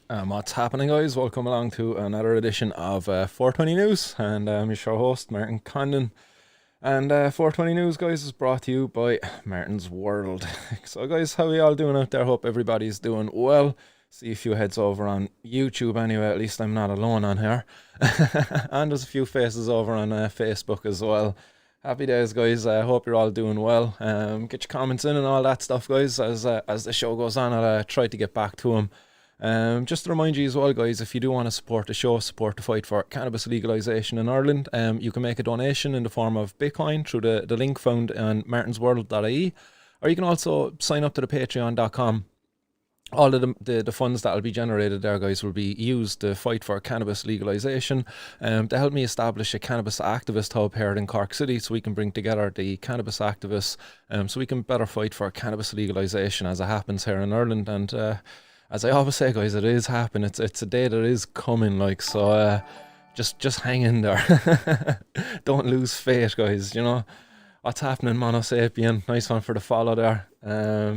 What's happening, guys? Welcome along to another edition of 420 News, and I'm your show host, Martin Condon. And 420 News, guys, is brought to you by Martin's World. So, guys, how are you all doing out there? Hope everybody's doing well. See a few heads over on YouTube anyway, at least I'm not alone on here. And there's a few faces over on Facebook as well. Happy days, guys. I hope you're all doing well. Get your comments in and all that stuff, guys. As the show goes on, I'll try to get back to them. Just to remind you as well, guys, if you do want to support the show, support the fight for cannabis legalisation in Ireland, you can make a donation in the form of Bitcoin through the link found on martinsworld.ie, or you can also sign up to the patreon.com. All of the funds that will be generated there, guys, will be used to fight for cannabis legalisation, to help me establish a cannabis activist hub here in Cork City, so we can bring together the cannabis activists, so we can better fight for cannabis legalisation as it happens here in Ireland. And as I always say, guys, it is happening. It's a day that is coming, like, so just hang in there. Don't lose faith, guys, you know. What's happening, Monosapien? Nice one for the follow there.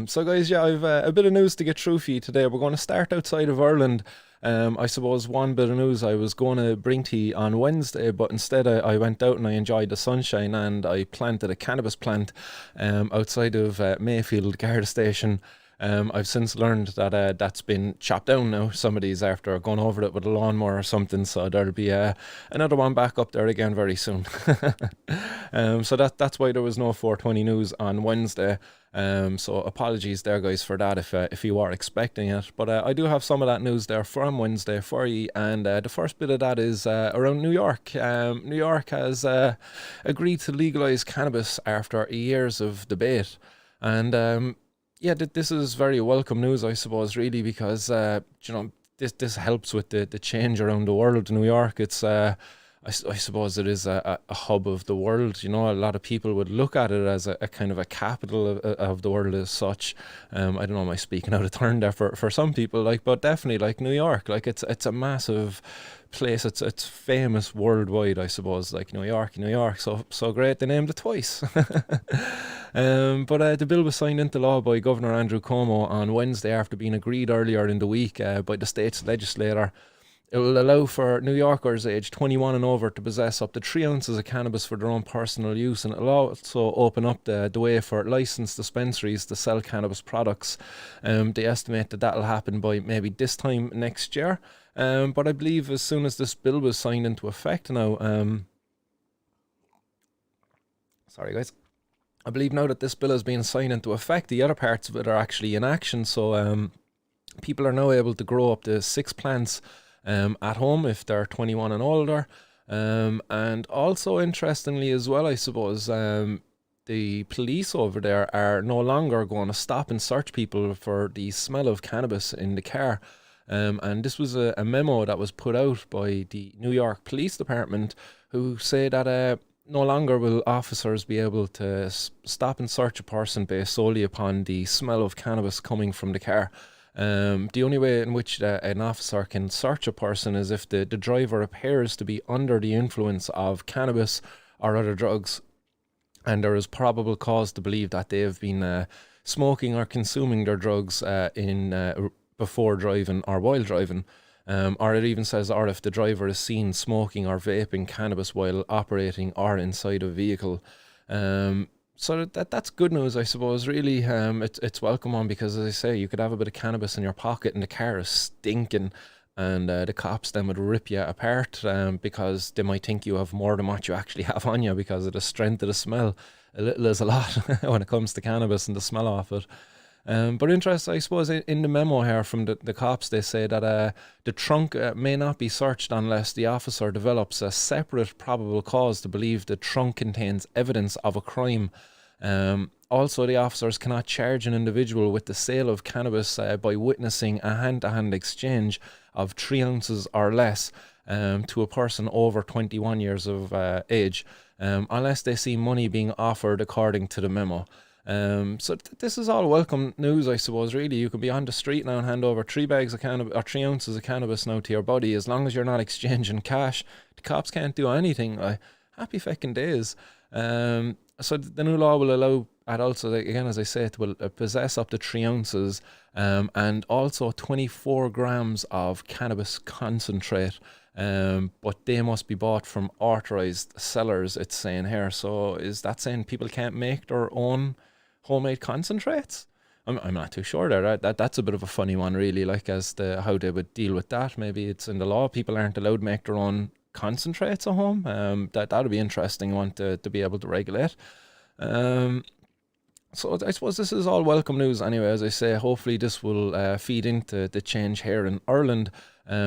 So, guys, yeah, I've a bit of news to get through for you today. We're going to start outside of Ireland. I suppose one bit of news I was going to bring to you on Wednesday, but instead I went out and I enjoyed the sunshine, and I planted a cannabis plant outside of Mayfield Garda Station. I've since learned that that's been chopped down now. Somebody's after going over it with a lawnmower or something, so there'll be another one back up there again very soon. So that's why there was no 420 news on Wednesday. So apologies there, guys, for that if you are expecting it. But I do have some of that news there from Wednesday for you, and the first bit of that is around New York. New York has agreed to legalise cannabis after years of debate, and yeah, this is very welcome news, I suppose, really, because you know, this helps with the change around the world. New York, it's I suppose it is a hub of the world. You know, a lot of people would look at it as a kind of a capital of the world as such. I don't know, am I speaking out of turn there for some people, like, but definitely, like, New York, like, it's a massive place. It's famous worldwide, I suppose, like New York. So great they named it twice. But the bill was signed into law by Governor Andrew Cuomo on Wednesday after being agreed earlier in the week by the state's legislator. It will allow for New Yorkers aged 21 and over to possess up to 3 ounces of cannabis for their own personal use, and it will also open up the way for licensed dispensaries to sell cannabis products. They estimate that will happen by maybe this time next year. But I believe as soon as this bill was signed into effect now, sorry, guys. I believe now that this bill has been signed into effect, the other parts of it are actually in action. So people are now able to grow up to 6 plants at home if they're 21 and older. And also, interestingly as well, I suppose, the police over there are no longer going to stop and search people for the smell of cannabis in the car. And this was a memo that was put out by the New York Police Department, who say that no longer will officers be able to stop and search a person based solely upon the smell of cannabis coming from the car. The only way in which an officer can search a person is if the driver appears to be under the influence of cannabis or other drugs, and there is probable cause to believe that they have been smoking or consuming their drugs before driving or while driving. Or it even says, or if the driver is seen smoking or vaping cannabis while operating or inside a vehicle. So that's good news, I suppose, really. It's welcome on, because, as I say, you could have a bit of cannabis in your pocket and the car is stinking, and the cops then would rip you apart because they might think you have more than what you actually have on you because of the strength of the smell. A little is a lot when it comes to cannabis and the smell of it. But interesting, I suppose, in the memo here from the cops, they say that the trunk may not be searched unless the officer develops a separate probable cause to believe the trunk contains evidence of a crime. Also, the officers cannot charge an individual with the sale of cannabis by witnessing a hand-to-hand exchange of 3 ounces or less to a person over 21 years of age, unless they see money being offered according to the memo. So this is all welcome news, I suppose, really. You can be on the street now and hand over 3 bags of cannabis or 3 ounces of cannabis now to your body, as long as you're not exchanging cash. The cops can't do anything. Happy feckin' days. So the new law will allow adults, again, as I say, it will possess up to 3 ounces and also 24 grams of cannabis concentrate. But they must be bought from authorized sellers, it's saying here. So is that saying people can't make their own homemade concentrates? I'm not too sure there. That's a bit of a funny one, really, like as to how they would deal with that. Maybe it's in the law. People aren't allowed to make their own concentrates at home. That'd be interesting one to be able to regulate. So I suppose this is all welcome news anyway. As I say, hopefully this will feed into the change here in Ireland,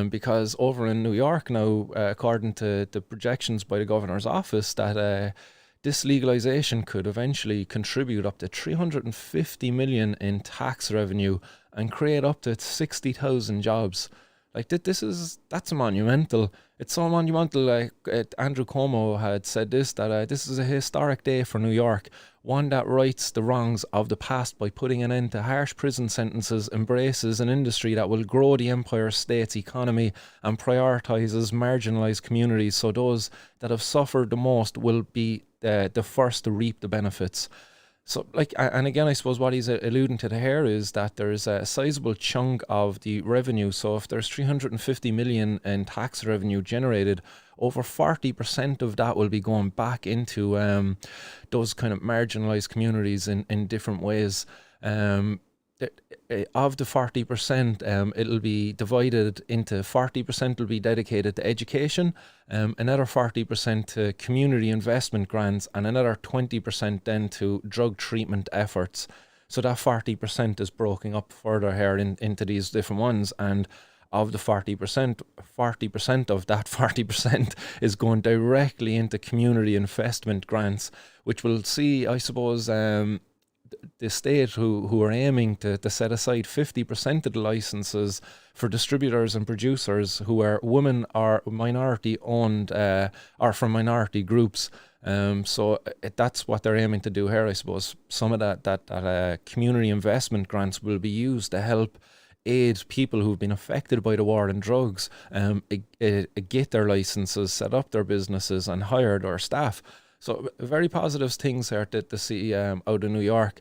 because over in New York now, according to the projections by the governor's office, that this legalization could eventually contribute up to 350 million in tax revenue and create up to 60,000 jobs. Like that's monumental. It's so monumental. Like Andrew Cuomo had said that this is a historic day for New York, one that rights the wrongs of the past by putting an end to harsh prison sentences, embraces an industry that will grow the Empire State's economy, and prioritises marginalised communities. So those that have suffered the most will be the first to reap the benefits. So, like, and again, I suppose what he's alluding to here is that there's a sizable chunk of the revenue. So, if there's 350 million in tax revenue generated, over 40% of that will be going back into those kind of marginalised communities in different ways. Of the 40%, it'll be divided into 40% will be dedicated to education, another 40% to community investment grants, and another 20% then to drug treatment efforts. So that 40% is broken up further here into these different ones, and of the 40%, 40% of that 40% is going directly into community investment grants, which will see, I suppose, the state who are aiming to set aside 50% of the licenses for distributors and producers who are women or minority owned or from minority groups. So that's what they're aiming to do here, I suppose. Some of that community investment grants will be used to help aid people who've been affected by the war on drugs get their licenses, set up their businesses, and hire their staff. So very positive things here to see out of New York.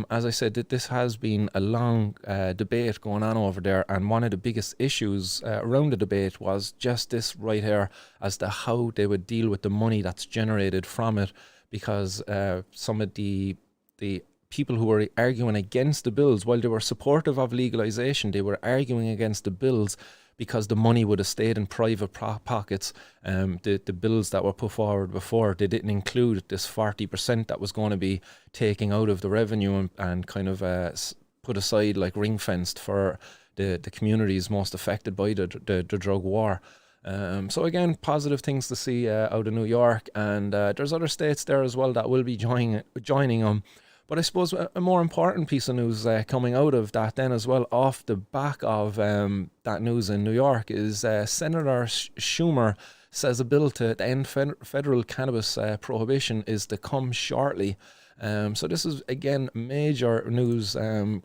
As I said, this has been a long debate going on over there, and one of the biggest issues around the debate was just this right here as to how they would deal with the money that's generated from it, because some of the people who were arguing against the bills, while they were supportive of legalization, they were arguing against the bills because the money would have stayed in private pockets. The bills that were put forward before, they didn't include this 40% that was going to be taken out of the revenue and kind of put aside, like ring-fenced for the communities most affected by the drug war. So again, positive things to see out of New York, and there's other states there as well that will be joining them. But I suppose a more important piece of news coming out of that then as well, off the back of that news in New York, is Senator Schumer says a bill to end federal cannabis prohibition is to come shortly. So this is, again, major news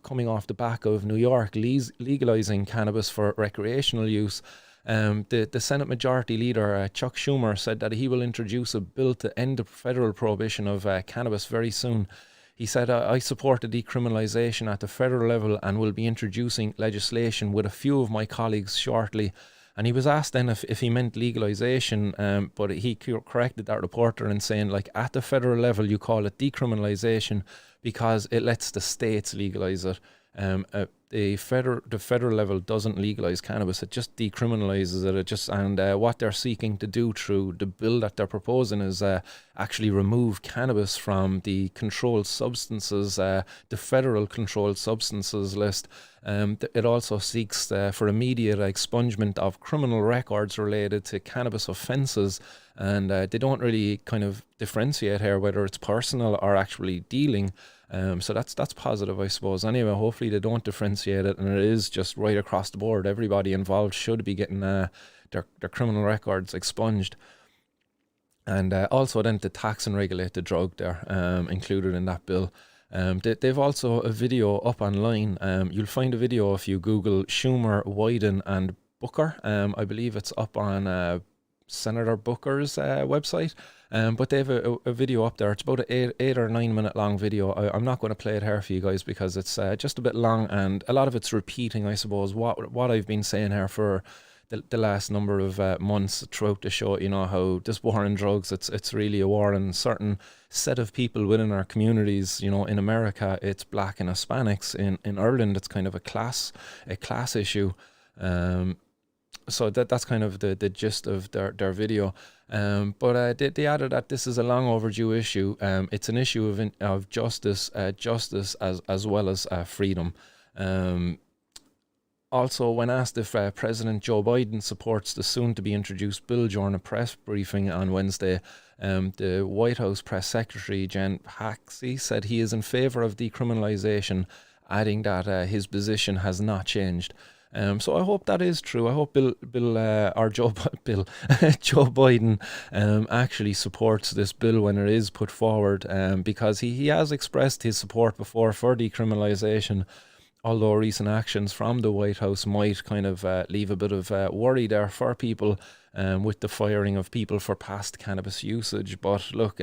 coming off the back of New York legalizing cannabis for recreational use. The Senate Majority Leader, Chuck Schumer, said that he will introduce a bill to end the federal prohibition of cannabis very soon. He said, I support the decriminalisation at the federal level and will be introducing legislation with a few of my colleagues shortly. And he was asked then if he meant legalisation, but he corrected that reporter in saying, like, at the federal level you call it decriminalisation because it lets the states legalise it. The federal level doesn't legalise cannabis; it just decriminalises it. And what they're seeking to do through the bill that they're proposing is actually remove cannabis from the controlled substances, the federal controlled substances list. It also seeks for immediate expungement of criminal records related to cannabis offences, and they don't really kind of differentiate here whether it's personal or actually dealing. So that's positive, I suppose. Anyway, hopefully they don't differentiate it, and it is just right across the board. Everybody involved should be getting their criminal records expunged. And also then to tax and regulate the drug there, included in that bill. They've also a video up online. You'll find a video if you Google Schumer, Wyden and Booker. I believe it's up on Senator Booker's website. But they have a video up there. It's about an 8 or 9 minute long video. I'm not going to play it here for you guys because it's just a bit long, and a lot of it's repeating, I suppose, what I've been saying here for the last number of months throughout the show. You know, how this war on drugs, it's really a war on certain set of people within our communities. You know, in America it's black and Hispanics. In Ireland it's kind of a class issue. So that's kind of the gist of their video. But they added that this is a long overdue issue. It's an issue of justice as well as freedom. Also, when asked if President Joe Biden supports the soon-to-be introduced bill during a press briefing on Wednesday, the White House press secretary Jen Psaki said he is in favour of decriminalisation, adding that his position has not changed. So I hope that is true. I hope Joe Biden actually supports this bill when it is put forward, because he has expressed his support before for decriminalisation. Although recent actions from the White House might kind of leave a bit of worry there for people with the firing of people for past cannabis usage. But look,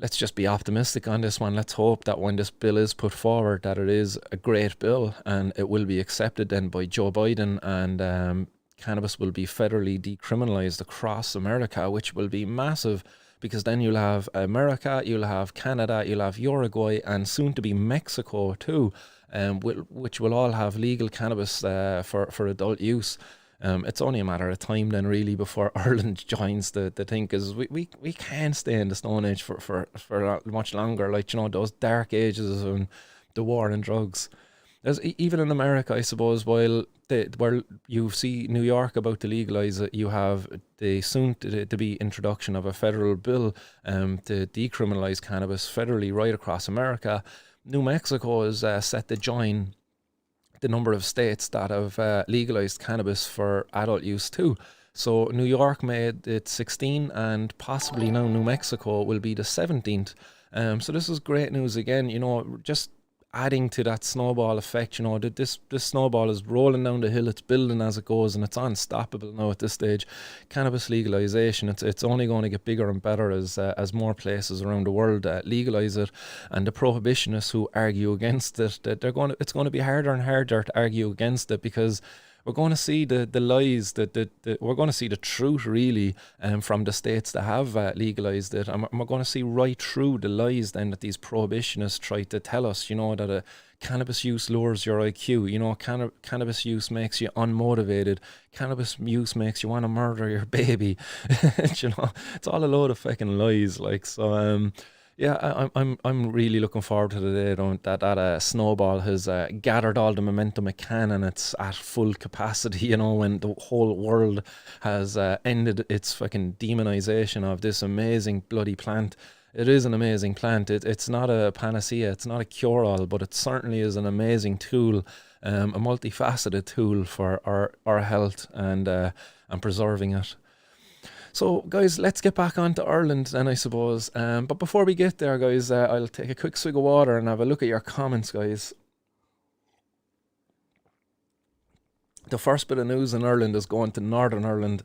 let's just be optimistic on this one. Let's hope that when this bill is put forward, that it is a great bill and it will be accepted then by Joe Biden, and cannabis will be federally decriminalised across America, which will be massive, because then you'll have America, you'll have Canada, you'll have Uruguay, and soon to be Mexico too, which will all have legal cannabis for adult use. It's only a matter of time then, really, before Ireland joins the thing, because we can't stay in the Stone Age for much longer. Like, you know, those dark ages of the war on drugs. There's even in America, I suppose, while you see New York about to legalise it, you have the soon to be introduction of a federal bill to decriminalise cannabis federally right across America. New Mexico is set to join the number of states that have legalised cannabis for adult use too. So New York made it 16, and possibly now New Mexico will be the 17th. So this is great news again, you know, just adding to that snowball effect. You know, this snowball is rolling down the hill, it's building as it goes, and it's unstoppable now at this stage. Cannabis legalization, it's only going to get bigger and better as more places around the world legalise it. And the prohibitionists who argue against it, it's going to be harder and harder to argue against it, because we're going to see the lies, we're going to see the truth, really, from the states that have legalised it. And we're going to see right through the lies then that these prohibitionists try to tell us, you know, that cannabis use lowers your IQ, you know, cannabis use makes you unmotivated, cannabis use makes you want to murder your baby. You know, it's all a load of fucking lies, like, so, yeah, I'm really looking forward to the day that snowball has gathered all the momentum it can, and it's at full capacity, you know, when the whole world has ended its fucking demonization of this amazing bloody plant. It is an amazing plant. It's not a panacea, it's not a cure-all, but it certainly is an amazing tool, a multifaceted tool for our health and preserving it. So, guys, let's get back onto Ireland then, I suppose. But before we get there, guys, I'll take a quick swig of water and have a look at your comments, guys. The first bit of news in Ireland is going to Northern Ireland,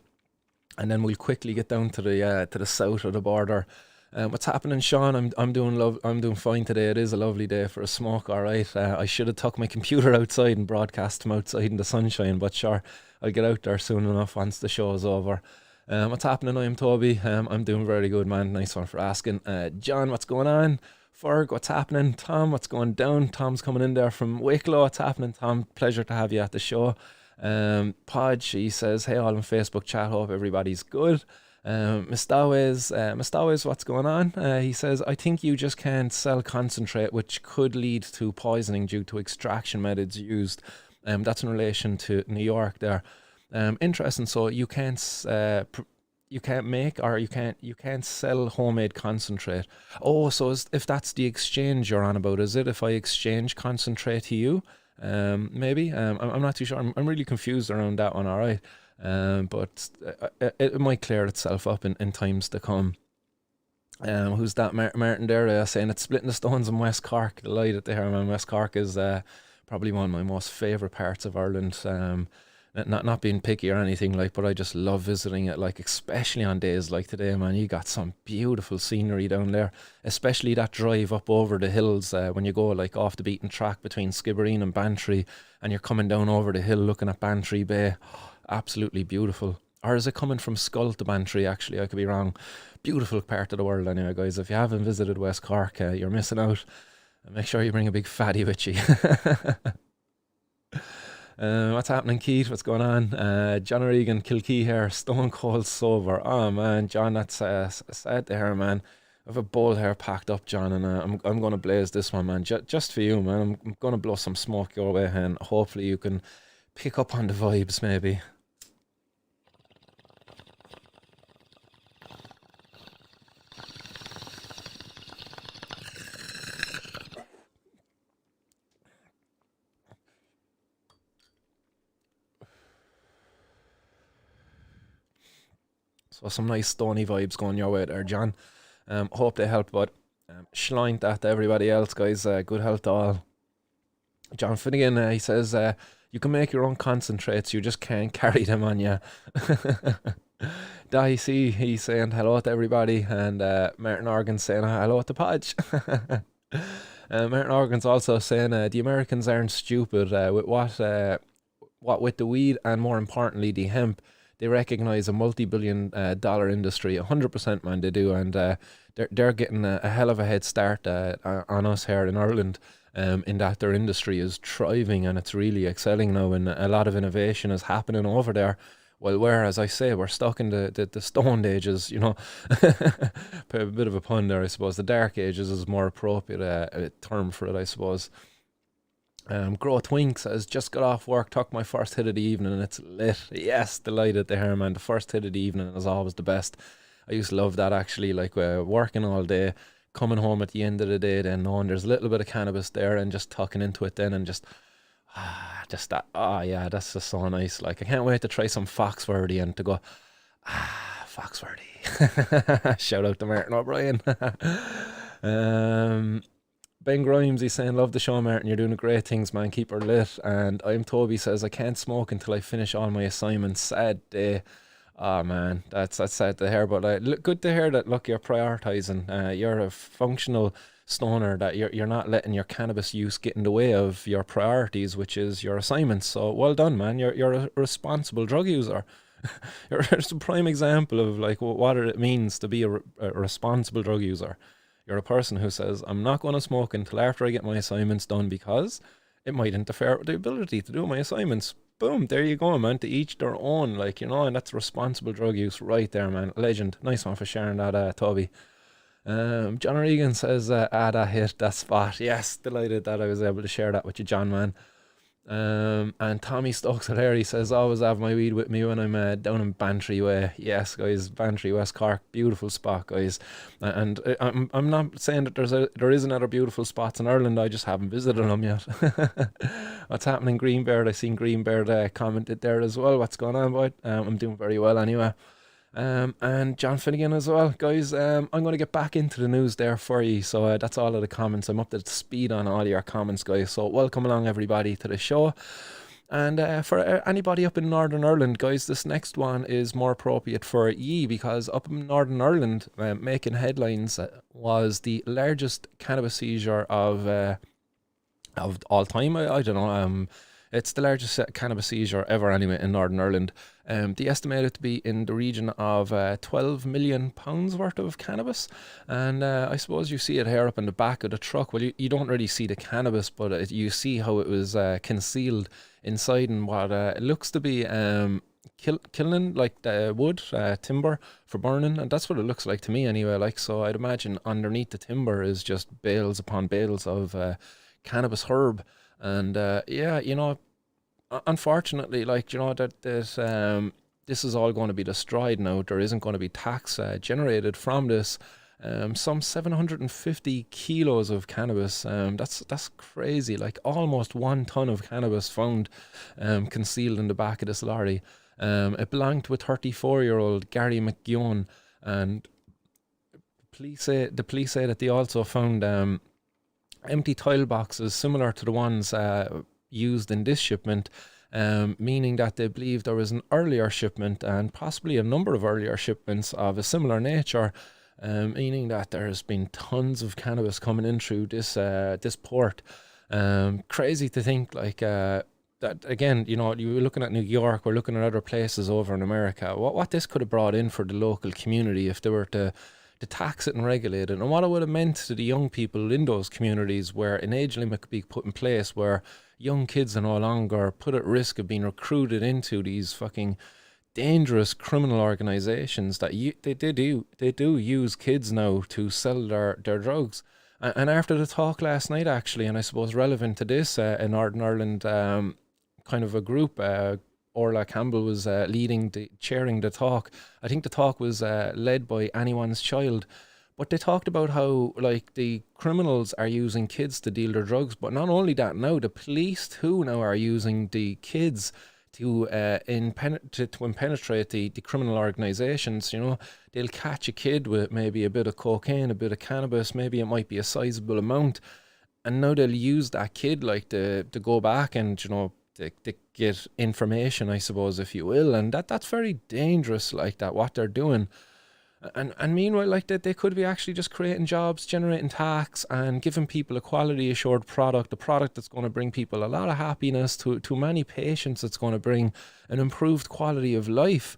and then we'll quickly get down to the south of the border. What's happening, Sean? I'm doing fine today. It is a lovely day for a smoke, all right. I should have took my computer outside and broadcast from outside in the sunshine, but sure, I'll get out there soon enough once the show is over. What's happening? I'm Toby. I'm doing very good, man. Nice one for asking. John, what's going on? Ferg, what's happening? Tom, what's going down? Tom's coming in there from Wicklow. What's happening, Tom? Pleasure to have you at the show. Podge, he says, hey, all in Facebook chat. Hope everybody's good. Mistawes, what's going on? He says, I think you just can't sell concentrate, which could lead to poisoning due to extraction methods used. That's in relation to New York there. Interesting. So you can't make, or you can't sell homemade concentrate. Oh, so if that's the exchange you're on about, is it? If I exchange concentrate to you, maybe. I'm not too sure. I'm really confused around that one. All right, but it might clear itself up in times to come. Who's that? Martin there saying it's splitting the stones in West Cork. Delighted to hear, man. West Cork is probably one of my most favourite parts of Ireland. not being picky or anything, like, but I just love visiting it, like, especially on days like today, man. You got some beautiful scenery down there, especially that drive up over the hills when you go like off the beaten track between Skibbereen and Bantry, and you're coming down over the hill looking at Bantry Bay. Absolutely beautiful. Or is it coming from Skull to Bantry? Actually, I could be wrong. Beautiful part of the world, anyway, guys. If you haven't visited West Cork, you're missing out. Make sure you bring a big fatty with you. What's happening, Keith? What's going on? John O'Regan, Kilkee here, stone cold sober. Oh man, John, that's sad to hear, man. I have a bowl here packed up, John, and I'm going to blaze this one, man. Just for you, man. I'm going to blow some smoke your way, and hopefully you can pick up on the vibes, maybe. So some nice stony vibes going your way there, John. Hope they help, but shline that to everybody else, guys. Good health to all. John Finnegan, he says, you can make your own concentrates, you just can't carry them on you. Dicey, he's saying hello to everybody, and Martin Organ saying hello to Podge. Martin Organ's also saying the Americans aren't stupid with what with the weed, and more importantly the hemp. They recognise a multi-billion dollar industry. 100%, man, they do, and they're getting a hell of a head start on us here in Ireland, in that their industry is thriving and it's really excelling now, and a lot of innovation is happening over there. Well, where, as I say, we're stuck in the Stone Ages, you know. A bit of a pun there, I suppose. The Dark Ages is a more appropriate term for it, I suppose. Grow Twink says, just got off work, took my first hit of the evening, and it's lit. Yes, delighted to hear, man. The first hit of the evening is always the best. I used to love that, actually, like working all day, coming home at the end of the day, then knowing there's a little bit of cannabis there, and just tucking into it then, and just that, yeah, that's just so nice. Like, I can't wait to try some Foxworthy and to go, Foxworthy. Shout out to Martin O'Brien. Ben Grimes, he's saying, love the show, Martin. You're doing great things, man. Keep her lit. And I'm Toby says, I can't smoke until I finish all my assignments. Sad day. Oh, man. That's sad to hear. But look, good to hear that, look, you're prioritising. You're a functional stoner, that you're not letting your cannabis use get in the way of your priorities, which is your assignments. So well done, man. You're a responsible drug user. You're a prime example of like what it means to be a responsible drug user. You're a person who says, I'm not going to smoke until after I get my assignments done because it might interfere with the ability to do my assignments. Boom, there you go, man. To each their own, like, you know, and that's responsible drug use right there, man. Legend. Nice one for sharing that, Toby. John Regan says, that hit that spot. Yes, delighted that I was able to share that with you, John, man. And Tommy Stokes there, he says, always have my weed with me when I'm down in Bantry Way. Yes, guys, Bantry, West Cork, beautiful spot, guys. And I'm not saying that there isn't other beautiful spots in Ireland, I just haven't visited them yet. What's happening, Greenbeard? I seen Greenbeard commented there as well. What's going on, boy? I'm doing very well anyway. And John Finnegan as well, guys. I'm going to get back into the news there for you. So that's all of the comments. I'm up to speed on all your comments, guys. So welcome along, everybody, to the show. And for anybody up in Northern Ireland, guys, this next one is more appropriate for ye, because up in Northern Ireland, making headlines, was the largest cannabis seizure of all time. I don't know. It's the largest cannabis seizure ever, anyway, in Northern Ireland. They estimate it to be in the region of £12 million worth of cannabis. And I suppose you see it here up in the back of the truck. Well, you don't really see the cannabis, but you see how it was concealed inside in what it looks to be killing, like the wood, timber for burning. And that's what it looks like to me anyway. Like, so I'd imagine underneath the timber is just bales upon bales of cannabis herb. And yeah, you know, unfortunately, like, you know, that this is all going to be destroyed now. There isn't going to be tax generated from this. Some 750 kilos of cannabis. That's crazy. Like almost 1 ton of cannabis found concealed in the back of this lorry. It belonged to a 34-year-old Gary McGeown, and the police say that they also found empty tile boxes similar to the ones used in this shipment, meaning that they believe there was an earlier shipment and possibly a number of earlier shipments of a similar nature, meaning that there's been tons of cannabis coming in through this port. Crazy to think, like, that again, you know, you were looking at New York, we're looking at other places over in America. What this could have brought in for the local community if they were to tax it and regulate it, and what it would have meant to the young people in those communities where an age limit could be put in place, where young kids are no longer put at risk of being recruited into these fucking dangerous criminal organizations that they do use kids now to sell their drugs. And after the talk last night, actually, and I suppose relevant to this, in Northern Ireland, kind of a group, Orla Campbell was chairing the talk. I think the talk was led by Anyone's Child. But they talked about how, like, the criminals are using kids to deal their drugs. But not only that, now the police too now are using the kids to penetrate the criminal organizations. You know, they'll catch a kid with maybe a bit of cocaine, a bit of cannabis, maybe it might be a sizable amount, and now they'll use that kid, like, to go back and, you know, to get information, I suppose, if you will, and that's very dangerous, like that, what they're doing. And meanwhile, like, that they could be actually just creating jobs, generating tax, and giving people a quality assured product, a product that's going to bring people a lot of happiness, to many patients. It's going to bring an improved quality of life.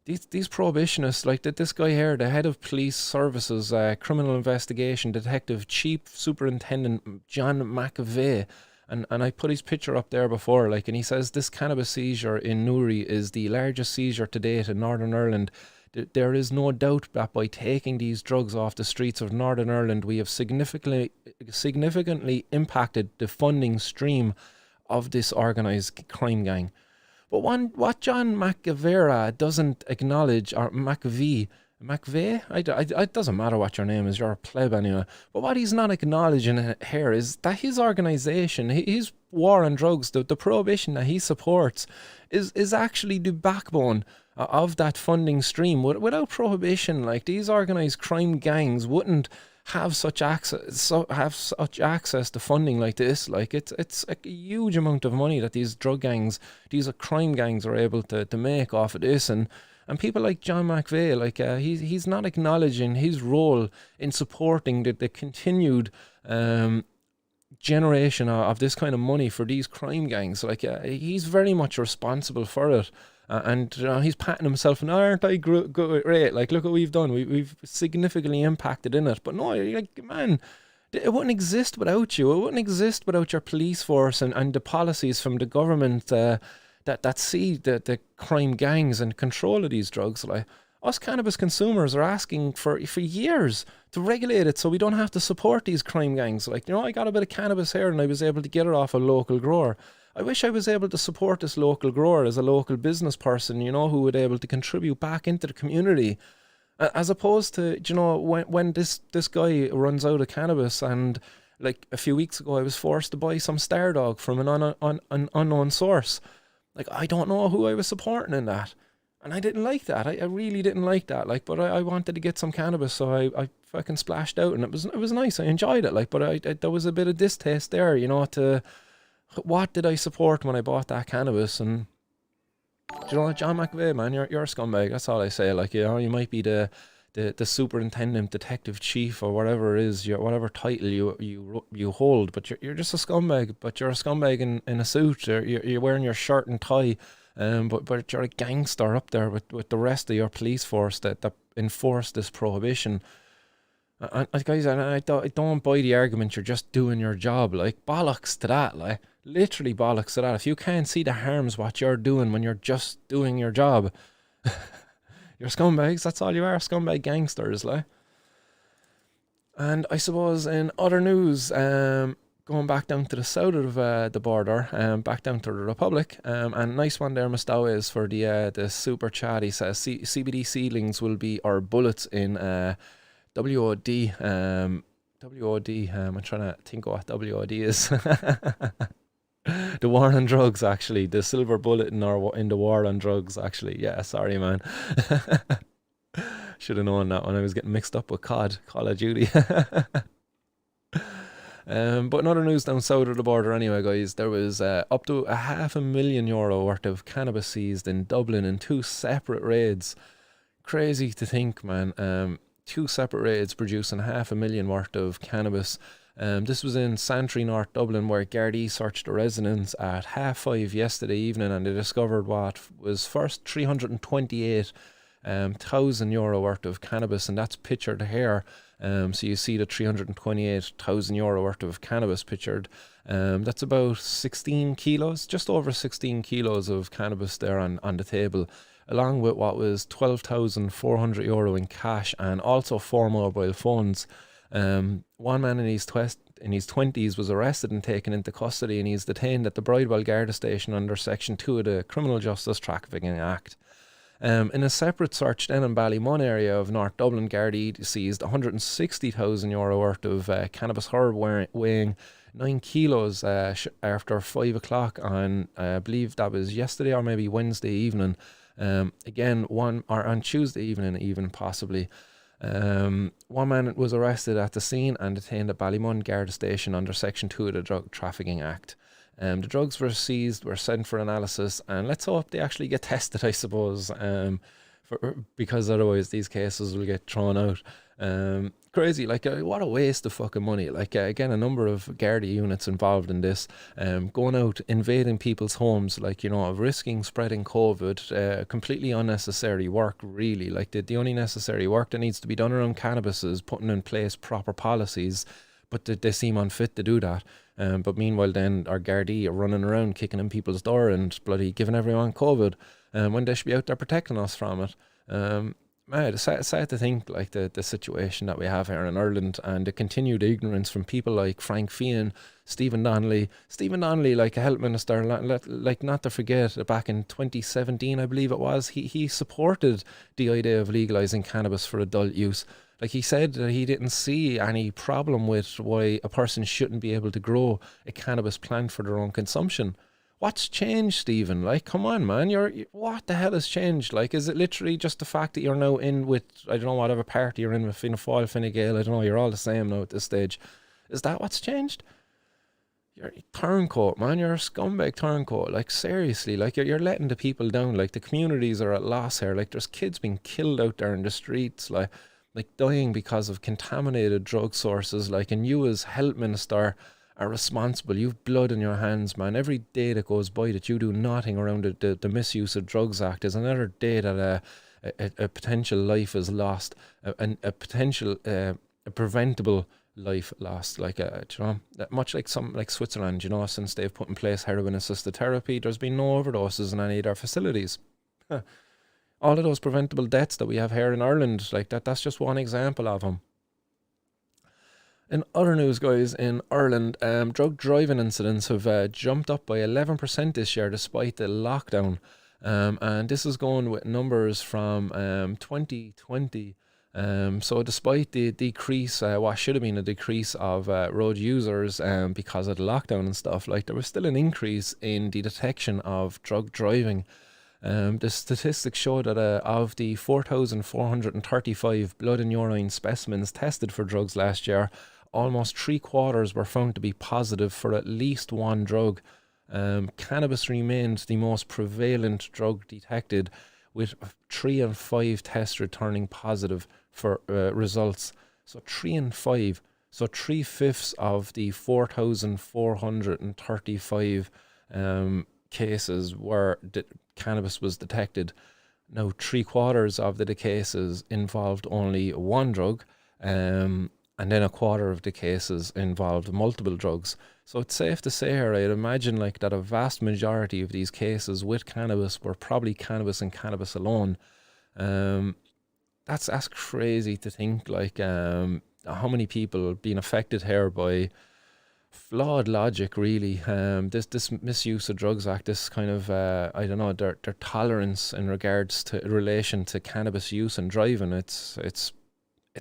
These prohibitionists, like that, this guy here, the head of police services, criminal investigation detective, chief superintendent John McAvey, and I put his picture up there before, like, and he says this cannabis seizure in NEWRY is the largest seizure to date in Northern Ireland. There is no doubt that by taking these drugs off the streets of Northern Ireland, we have significantly impacted the funding stream of this organised crime gang. But what John McAvera doesn't acknowledge, or McVeigh, it doesn't matter what your name is, you're a pleb anyway. But what he's not acknowledging here is that his organisation, his war on drugs, the prohibition that he supports, is actually the backbone of that funding stream. Without prohibition, like, these organised crime gangs wouldn't have such access to funding like this. Like, it's a huge amount of money that these drug gangs, these crime gangs, are able to make off of this. And people like John McVeigh, like, he's not acknowledging his role in supporting the continued generation of this kind of money for these crime gangs. Like, he's very much responsible for it. And he's patting himself, and aren't I great? Like, look what we've done. We've significantly impacted in it. But no, you're like, man, it wouldn't exist without you. It wouldn't exist without your police force and the policies from the government that see the crime gangs and control of these drugs. Like, us cannabis consumers are asking for years to regulate it so we don't have to support these crime gangs. Like, you know, I got a bit of cannabis here and I was able to get it off a local grower. I wish I was able to support this local grower as a local business person, you know, who would be able to contribute back into the community. As opposed to, you know, when this guy runs out of cannabis, and like a few weeks ago I was forced to buy some Star Dog from an unknown source. Like, I don't know who I was supporting in that. And I didn't like that. I really didn't like that. Like, but I wanted to get some cannabis, so I fucking splashed out, and it was nice. I enjoyed it. Like, but there was a bit of distaste there, you know, to what did I support when I bought that cannabis? And do you know what, John McAvey, man, you're a scumbag. That's all I say. Like, you know, you might be the superintendent, detective chief, or whatever it is, whatever title you hold, but you're just a scumbag. But you're a scumbag in a suit. You're wearing your shirt and tie. But you're a gangster up there with the rest of your police force that enforce this prohibition. And guys, I don't buy the argument you're just doing your job. Like, bollocks to that. Like, literally bollocks to that. If you can't see the harms what you're doing when you're just doing your job, you're scumbags. That's all you are, scumbag gangsters. Like. And I suppose in other news, going back down to the south of the border, back down to the Republic, and nice one there, Mustawa, is for the super chat. He says CBD seedlings will be our bullets in WOD. WOD. I'm trying to think of what WOD is. The war on drugs, actually. The silver bullet in the war on drugs, actually. Yeah, sorry, man. Should have known that when I was getting mixed up with Call of Duty. But in other news down south of the border anyway, guys, there was up to €500,000 worth of cannabis seized in Dublin in two separate raids. Crazy to think, man. Two separate raids producing €500,000 worth of cannabis. This was in Santry, North Dublin, where Gardaí searched a residence at 5:30 yesterday evening, and they discovered what was first €328,000 worth of cannabis, and that's pictured here. So you see the €328,000 worth of cannabis pictured. That's about 16 kilos, just over 16 kilos of cannabis there on the table, along with what was €12,400 in cash and also 4 mobile phones. One man in his 20s was arrested and taken into custody, and he's detained at the Bridewell Garda station under Section 2 of the Criminal Justice Trafficking Act. In a separate search then in Ballymun area of North Dublin, Gardaí seized €160,000 worth of cannabis herb weighing 9 kilos after 5 o'clock on, I believe that was yesterday or maybe Wednesday evening. Again, on Tuesday evening even possibly. One man was arrested at the scene and detained at Ballymun Garda Station under Section 2 of the Drug Trafficking Act. The drugs were seized, were sent for analysis, and let's hope they actually get tested, I suppose, because otherwise these cases will get thrown out. Crazy, like what a waste of fucking money. Like again, a number of Garda units involved in this, going out, invading people's homes, like, you know, risking spreading COVID, completely unnecessary work, really. Like the only necessary work that needs to be done around cannabis is putting in place proper policies, but they seem unfit to do that. But meanwhile then our Gardaí are running around kicking in people's door and bloody giving everyone COVID, when they should be out there protecting us from it. It's sad to think, like, the situation that we have here in Ireland and the continued ignorance from people like Frank Feehan, Stephen Donnelly, like a health minister, like not to forget, back in 2017 I believe it was, he supported the idea of legalising cannabis for adult use. Like, he said that he didn't see any problem with why a person shouldn't be able to grow a cannabis plant for their own consumption. What's changed, Stephen? Like, come on, man. What the hell has changed? Like, is it literally just the fact that you're now in with, I don't know, whatever party you're in with, Fianna Fáil, Fine Gael, I don't know, you're all the same now at this stage. Is that what's changed? You're a turncoat, man. You're a scumbag turncoat. Like, seriously, like, you're letting the people down. Like, the communities are at loss here. Like, there's kids being killed out there in the streets, like dying because of contaminated drug sources. Like, and you as health minister are responsible. You've blood in your hands, man. Every day that goes by that you do nothing around the Misuse of Drugs Act is another day that a potential life is lost, a potential a preventable life lost. Like, you know, much like some, like Switzerland, you know, since they've put in place heroin assisted therapy, there's been no overdoses in any of their facilities. All of those preventable deaths that we have here in Ireland, like that's just one example of them. In other news, guys, in Ireland, drug driving incidents have jumped up by 11% this year despite the lockdown. And this is going with numbers from 2020. So despite the decrease, what should have been a decrease of road users because of the lockdown and stuff, like, there was still an increase in the detection of drug driving. The statistics show that of the 4,435 blood and urine specimens tested for drugs last year, almost 3/4 were found to be positive for at least one drug. Cannabis remains the most prevalent drug detected, with 3 in 5 tests returning positive for results. So 3 in 5. So 3/5 of the 4,435 cases where cannabis was detected. Now, 3/4 of the cases involved only one drug, and then 1/4 of the cases involved multiple drugs. So it's safe to say here, I'd imagine, like, that a vast majority of these cases with cannabis were probably cannabis and cannabis alone. That's crazy to think, like, how many people being affected here by flawed logic, really. This Misuse of Drugs Act, this kind of I don't know, their tolerance in regards to relation to cannabis use and driving, it's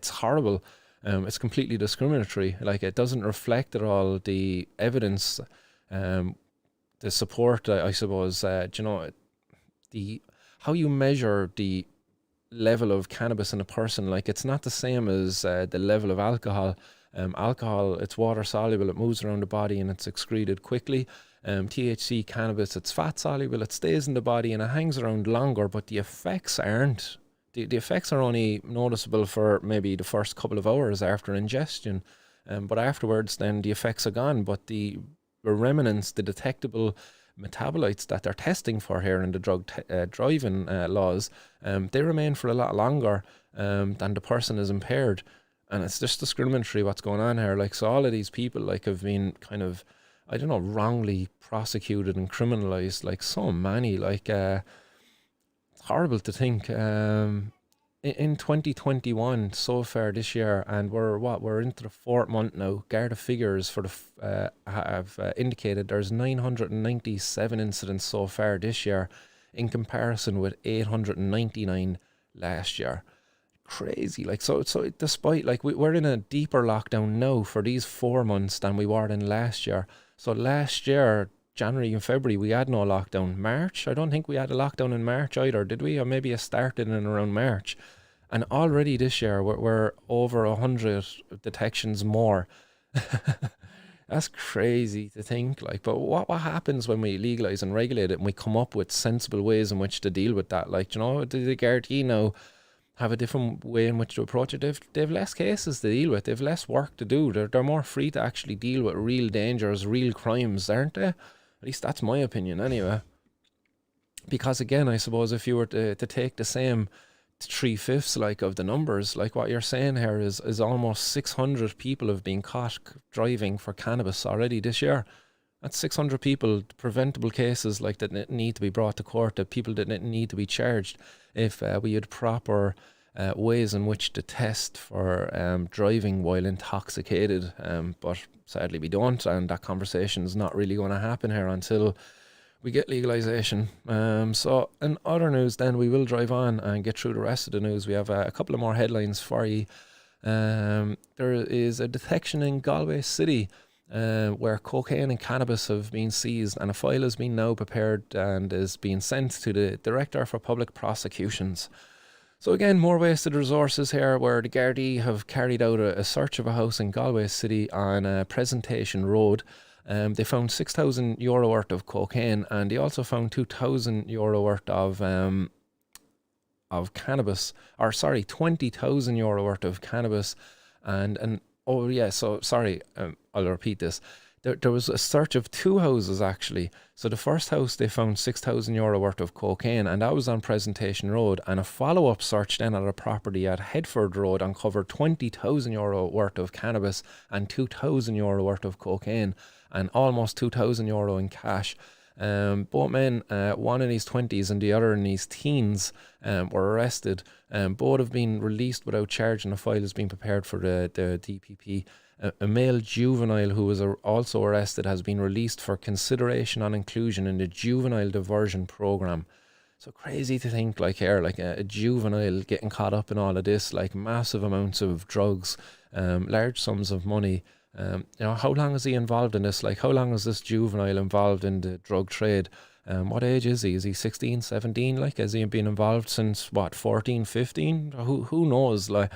horrible. It's completely discriminatory. Like, it doesn't reflect at all the evidence, the support, I suppose. You know, how you measure the level of cannabis in a person. Like, it's not the same as the level of alcohol. Alcohol, it's water soluble, it moves around the body and it's excreted quickly. THC, cannabis, it's fat soluble, it stays in the body and it hangs around longer, but the effects aren't. The effects are only noticeable for maybe the first couple of hours after ingestion, but afterwards then the effects are gone. But the remnants, the detectable metabolites that they're testing for here in the drug driving laws, they remain for a lot longer than the person is impaired. And it's just discriminatory what's going on here. Like, so all of these people like have been kind of, I don't know, wrongly prosecuted and criminalized, like so many, like it's horrible to think. In 2021 so far this year, and we're into the fourth month now. Garda figures for the have indicated there's 997 incidents so far this year, in comparison with 899 last year. Crazy, like so despite, like, we're in a deeper lockdown now for these 4 months than we were in last year. So last year, January and February, we had no lockdown. March, I don't think we had a lockdown in March either, did we? Or maybe it started in around March. And already this year, we're over 100 detections more. That's crazy to think, like. But what happens when we legalise and regulate it and we come up with sensible ways in which to deal with that? Like, you know, the Gardaí now have a different way in which to approach it. They've less cases to deal with. They've less work to do. They're more free to actually deal with real dangers, real crimes, aren't they? At least that's my opinion anyway. Because again, I suppose if you were to take the same 3/5 like of the numbers, like what you're saying here is almost 600 people have been caught driving for cannabis already this year. That's 600 people, preventable cases like that need to be brought to court, that people that need to be charged if we had proper ways in which to test for driving while intoxicated. But sadly we don't, and that conversation is not really going to happen here until we get legalisation. So in other news then, we will drive on and get through the rest of the news. We have a couple of more headlines for you. There is a detection in Galway City where cocaine and cannabis have been seized, and a file has been now prepared and is being sent to the Director for Public Prosecutions. So again, more wasted resources here, where the Gardaí have carried out a search of a house in Galway City on Presentation Road. They found €6,000 worth of cocaine, and they also found €2,000 worth of cannabis, or sorry, €20,000 worth of cannabis, and oh yeah, so sorry, I'll repeat this. There was a search of two houses actually. So the first house, they found €6,000 worth of cocaine, and that was on Presentation Road, and a follow-up search then at a property at Headford Road uncovered €20,000 worth of cannabis and €2,000 worth of cocaine, and almost €2,000 in cash. Both men, one in his 20s and the other in his teens, were arrested. Both have been released without charge, and a file has been prepared for the DPP. A male juvenile who was also arrested has been released for consideration on inclusion in the juvenile diversion program. So crazy to think, like, here, like a juvenile getting caught up in all of this, like massive amounts of drugs, large sums of money. You know, how long is he involved in this? Like, how long is this juvenile involved in the drug trade? What age is he? Is he 16, 17? Like, has he been involved since, what, 14, 15? Who knows? Like,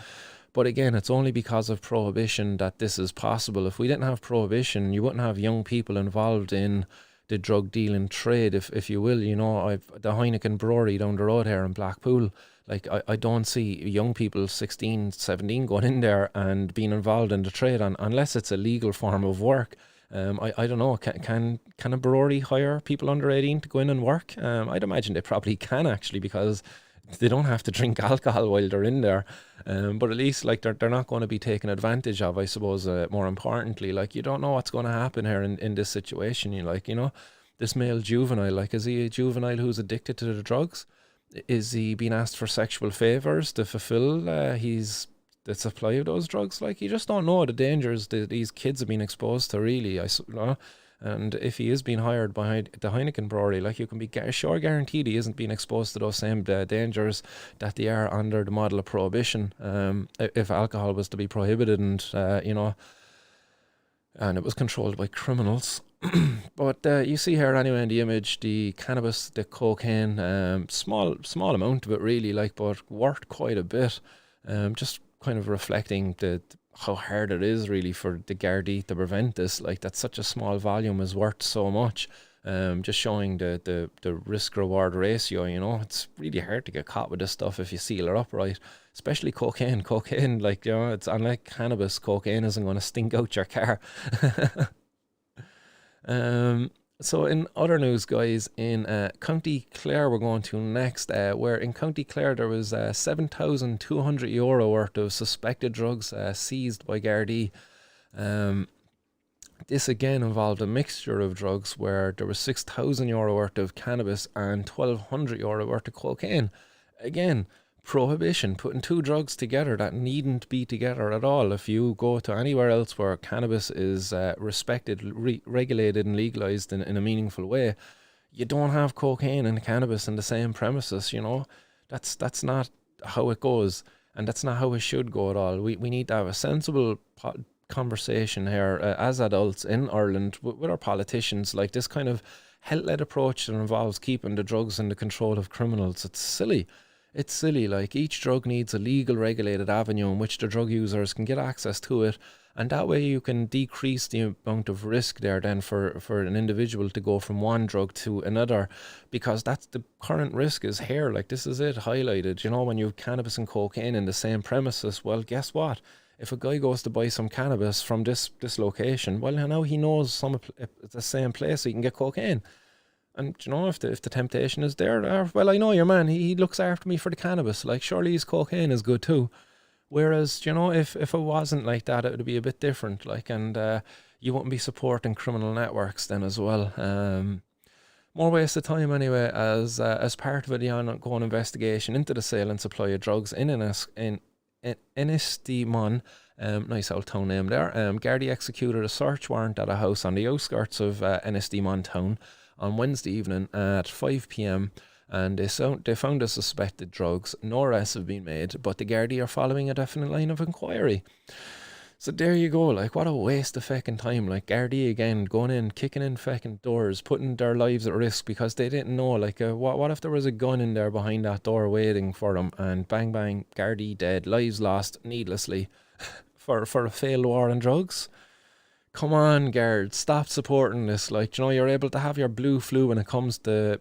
but again, it's only because of Prohibition that this is possible. If we didn't have Prohibition, you wouldn't have young people involved in the drug dealing trade, if you will. You know, the Heineken brewery down the road here in Blackpool, like, I don't see young people 16, 17 going in there and being involved in the trade unless it's a legal form of work. I don't know, can a brewery hire people under 18 to go in and work? I'd imagine they probably can, actually, because they don't have to drink alcohol while they're in there. But at least, like, they're not going to be taken advantage of, I suppose. More importantly, like, you don't know what's going to happen here in this situation. You, like, you know, this male juvenile, like, is he a juvenile who's addicted to the drugs? Is he being asked for sexual favors to fulfill the supply of those drugs? Like, you just don't know the dangers that these kids have been exposed to, really. And if he is being hired by the Heineken brewery, like, you can be guaranteed he isn't being exposed to those same dangers that they are under the model of Prohibition. If alcohol was to be prohibited, and you know, and it was controlled by criminals. But you see here anyway in the image, the cannabis, the cocaine, small amount of it, really, like, but worth quite a bit. Just kind of reflecting how hard it is really for the Gardaí to prevent this. Like, that such a small volume is worth so much. Just showing the risk reward ratio, you know, it's really hard to get caught with this stuff if you seal it up right. Especially cocaine. Cocaine, like, you know, it's unlike cannabis. Cocaine isn't going to stink out your car. So in other news, guys, in County Clare we're going to next, where in County Clare there was €7,200 worth of suspected drugs seized by Gardaí. This again involved a mixture of drugs where there was €6,000 worth of cannabis and €1,200 worth of cocaine. Again, prohibition, putting two drugs together that needn't be together at all. If you go to anywhere else where cannabis is respected, regulated and legalised in a meaningful way, you don't have cocaine and cannabis in the same premises, you know. That's not how it goes, and that's not how it should go at all. We need to have a sensible conversation here as adults in Ireland with our politicians. Like, this kind of health-led approach that involves keeping the drugs in the control of criminals, it's silly. It's silly. Like, each drug needs a legal regulated avenue in which the drug users can get access to it, and that way you can decrease the amount of risk there then for an individual to go from one drug to another, because that's the current risk is here. Like, this is it highlighted, you know, when you have cannabis and cocaine in the same premises. Well, guess what? If a guy goes to buy some cannabis from this location, well, now he knows it's the same place so he can get cocaine. And, you know, if the temptation is there, well, I know your man, he looks after me for the cannabis. Like, surely his cocaine is good too. Whereas, you know, if it wasn't like that, it would be a bit different. Like, and you wouldn't be supporting criminal networks then as well. More waste of time anyway, as part of the ongoing investigation into the sale and supply of drugs in Innistimon, nice old town name there. Gardaí executed a search warrant at a house on the outskirts of Innistimon town on Wednesday evening at 5 p.m. and they found the suspected drugs. No arrests have been made, but the Gardaí are following a definite line of inquiry. So there you go. Like, what a waste of fucking time. Like, Gardaí again going in, kicking in fucking doors, putting their lives at risk because they didn't know. Like, what if there was a gun in there behind that door waiting for them, and bang bang, Gardaí dead, lives lost needlessly for a failed war on drugs? Come on, guards, stop supporting this. Like, you know, you're able to have your blue flu when it comes to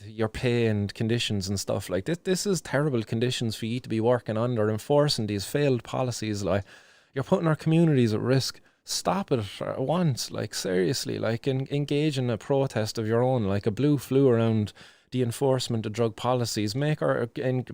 your pay and conditions and stuff. Like, this is terrible conditions for you to be working under, enforcing these failed policies. Like, you're putting our communities at risk. Stop it at once. Like, seriously, like, engage in a protest of your own, like a blue flu around the enforcement of drug policies. Make our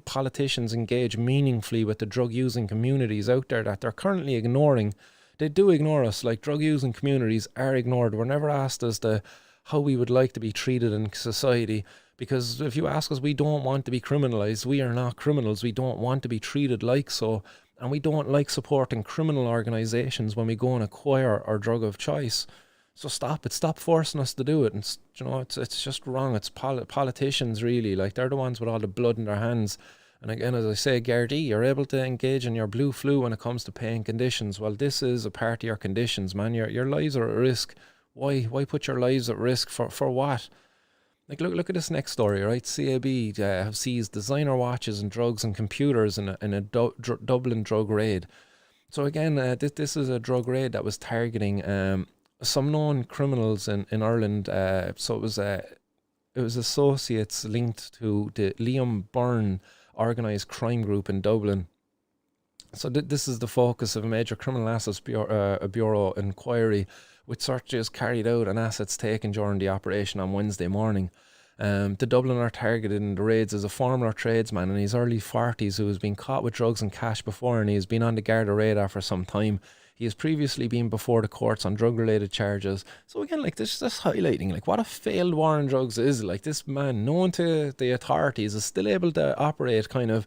politicians engage meaningfully with the drug using communities out there that they're currently ignoring. They do ignore us. Like, drug using communities are ignored. We're never asked as to how we would like to be treated in society, because if you ask us, we don't want to be criminalised. We are not criminals. We don't want to be treated like so, and we don't like supporting criminal organisations when we go and acquire our drug of choice. So stop it. Stop forcing us to do it. And, you know, it's just wrong. It's politicians, really. Like, they're the ones with all the blood in their hands. And again, as I say, Gardaí, you're able to engage in your blue flu when it comes to paying conditions. Well, this is a part of your conditions, man. Your lives are at risk. Why put your lives at risk for what? Like, look at this next story, right? CAB have seized designer watches and drugs and computers in a Dublin drug raid. So again, this is a drug raid that was targeting some known criminals in Ireland. So it was associates linked to the Liam Byrne organised crime group in Dublin. So this is the focus of a major criminal assets bureau inquiry, with searches carried out and assets taken during the operation on Wednesday morning. The Dubliner targeted in the raids is a former tradesman in his early 40s who has been caught with drugs and cash before, and he has been on the Garda radar for some time. He has previously been before the courts on drug-related charges. So again, like, this is just highlighting like what a failed war on drugs is. Like, this man, known to the authorities, is still able to operate kind of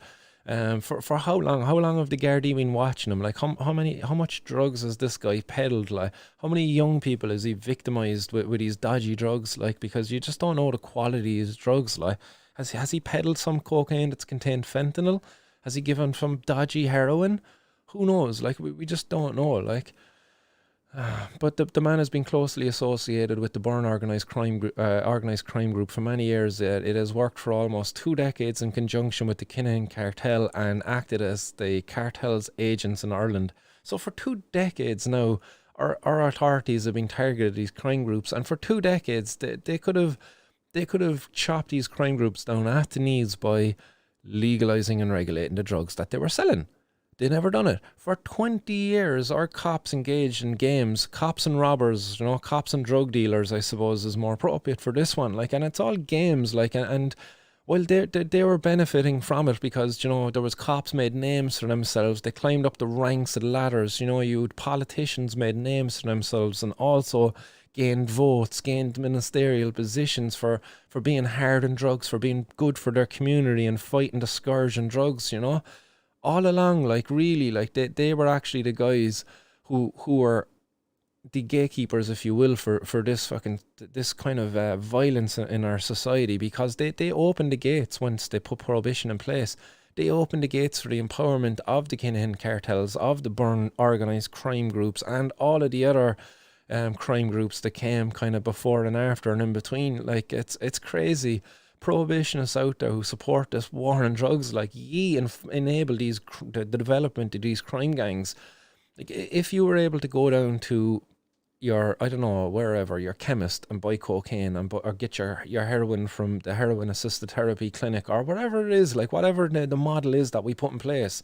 for how long? How long have the Gardaí been watching him? Like, how much drugs has this guy peddled? Like, how many young people has he victimized with these dodgy drugs? Like, because you just don't know the quality of his drugs. Like, has he peddled some cocaine that's contained fentanyl? Has he given some dodgy heroin? Who knows? Like, we just don't know. Like, but the man has been closely associated with the Byrne organised crime group for many years. It has worked for almost 2 decades in conjunction with the Kinnan cartel and acted as the cartel's agents in Ireland. So for 2 decades now, our authorities have been targeted these crime groups, and for 2 decades they could have chopped these crime groups down at the knees by legalizing and regulating the drugs that they were selling. They never done it. For 20 years, our cops engaged in games, cops and robbers, cops and drug dealers, I suppose, is more appropriate for this one. Like, and it's all games, like, and well, they were benefiting from it because, there was cops made names for themselves. They climbed up the ranks of the ladders. Politicians made names for themselves and also gained votes, gained ministerial positions for being hard on drugs, for being good for their community and fighting the scourge on drugs, all along, like, really, like, they were actually the guys who were the gatekeepers, if you will, for this kind of violence in our society, because they opened the gates once they put prohibition in place. They opened the gates for the empowerment of the Kinahan cartels, of the burn organised crime groups, and all of the other crime groups that came kind of before and after and in between. Like, it's crazy. Prohibitionists out there who support this war on drugs, like, ye enable the development of these crime gangs. Like, if you were able to go down to your, I don't know, wherever, your chemist and buy cocaine or get your heroin from the heroin assisted therapy clinic or whatever it is, like, whatever the model is that we put in place,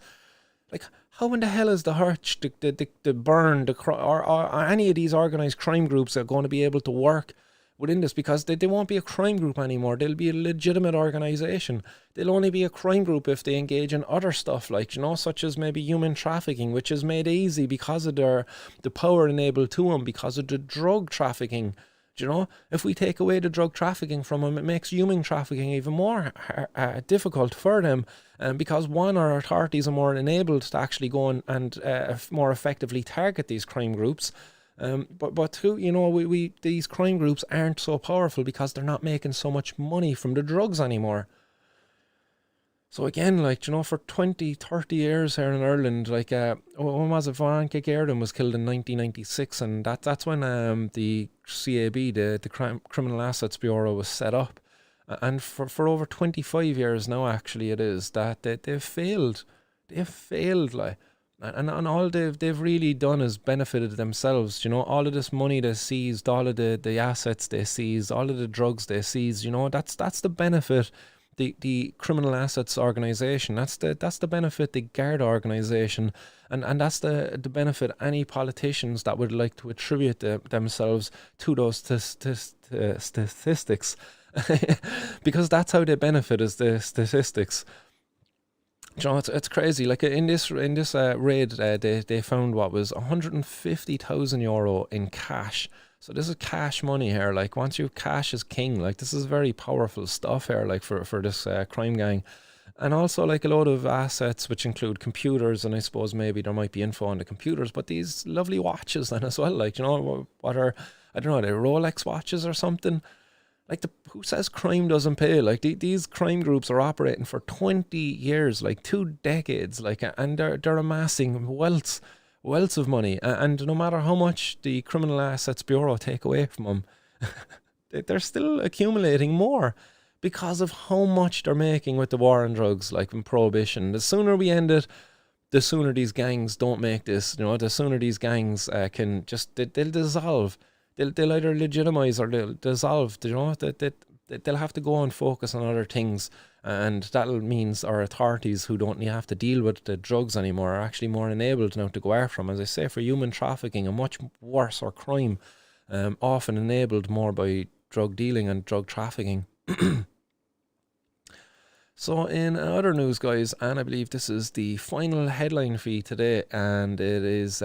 like, how in the hell is the Hurch, the Burn, or any of these organised crime groups are going to be able to work within this? Because they won't be a crime group anymore. They'll be a legitimate organisation. They'll only be a crime group if they engage in other stuff, like, such as maybe human trafficking, which is made easy because of the power enabled to them, because of the drug trafficking. If we take away the drug trafficking from them, it makes human trafficking even more difficult for them. Because one, our authorities are more enabled to actually go and more effectively target these crime groups. But two, we these crime groups aren't so powerful because they're not making so much money from the drugs anymore. So again, like, for 20, 30 years here in Ireland, like, when was it? Veronica Garden was killed in 1996, and that's when the CAB, the Criminal Assets Bureau, was set up. And for over 25 years now, actually, it is, that they've failed. They've failed, like. And all they've really done is benefited themselves. All of this money they seized, all of the assets they seized, all of the drugs they seized, that's the benefit. The Criminal Assets Organisation, that's the benefit, the Garda organisation, and that's the benefit any politicians that would like to attribute themselves to those statistics, because that's how they benefit, is the statistics. It's crazy. Like, in this raid, they found what was €150,000 in cash. So this is cash money here. Like, once you cash is king. Like, this is very powerful stuff here, like, for this crime gang. And also, like, a lot of assets, which include computers, and I suppose maybe there might be info on the computers, but these lovely watches then as well. Like, what are, I don't know, they're Rolex watches or something. Like, who says crime doesn't pay? Like, these crime groups are operating for 20 years, like 2 decades, like, and they're amassing wealth of money. And no matter how much the Criminal Assets Bureau take away from them, they're still accumulating more because of how much they're making with the war on drugs, like in Prohibition. The sooner we end it, the sooner these gangs don't make this, the sooner these gangs can just, they'll dissolve. They'll either legitimize or they'll dissolve. They'll have to go and focus on other things, and that means our authorities, who don't have to deal with the drugs anymore, are actually more enabled now to go after them. As I say, for human trafficking, a much worse, or crime, often enabled more by drug dealing and drug trafficking. So in other news, guys, and I believe this is the final headline for you today, and it is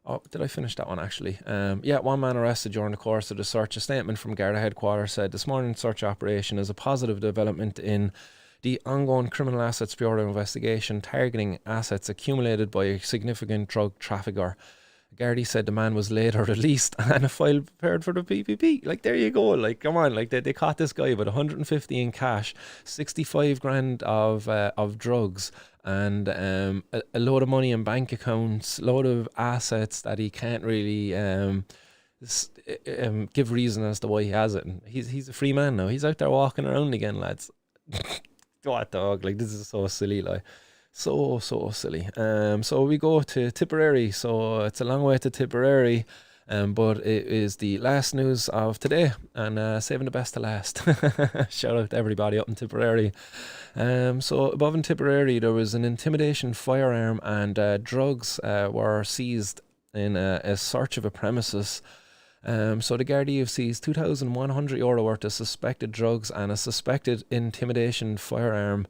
oh, did I finish that one, actually? Yeah, one man arrested during the course of the search. A statement from Garda headquarters said this morning's search operation is a positive development in the ongoing Criminal Assets Bureau investigation targeting assets accumulated by a significant drug trafficker. Gardaí said the man was later released and a file prepared for the PPP. Like, there you go. Like, come on. Like, they caught this guy with 150 in cash, 65 grand of drugs, and a load of money in bank accounts, a load of assets that he can't really give reason as to why he has it. And he's a free man now. He's out there walking around again, lads. What, dog? Like, this is so silly. Like, So silly. So we go to Tipperary. So it's a long way to Tipperary, but it is the last news of today, and saving the best to last. Shout out to everybody up in Tipperary. So above in Tipperary, there was an intimidation firearm and drugs were seized in a search of a premises. So the Gardaí have seized €2,100 worth of suspected drugs and a suspected intimidation firearm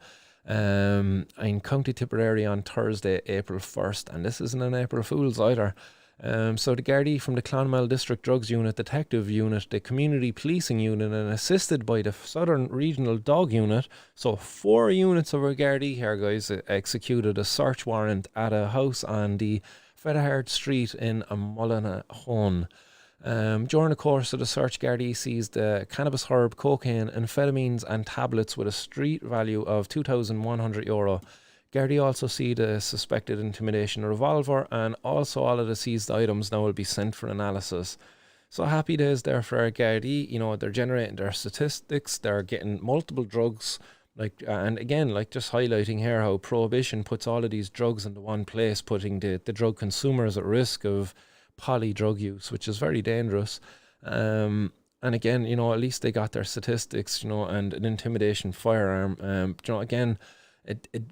in County Tipperary on Thursday, April 1st. And this isn't an April Fool's either. So the Gardaí from the Clonmel District Drugs Unit, Detective Unit, the Community Policing Unit, and assisted by the Southern Regional Dog Unit, so 4 units of our Gardaí here, guys, executed a search warrant at a house on the Fedahard Street in Mullinahone. During the course of the search, Gardaí seized cannabis herb, cocaine, amphetamines and tablets with a street value of €2,100. Gardaí also seized a suspected intimidation revolver, and also all of the seized items now will be sent for analysis. So happy days there for our Gardaí. You know, they're generating their statistics, they're getting multiple drugs, and again, just highlighting here how Prohibition puts all of these drugs into one place, putting the drug consumers at risk of poly drug use, which is very dangerous. And again, you know, at least they got their statistics, you know, and an intimidation firearm. You know, again,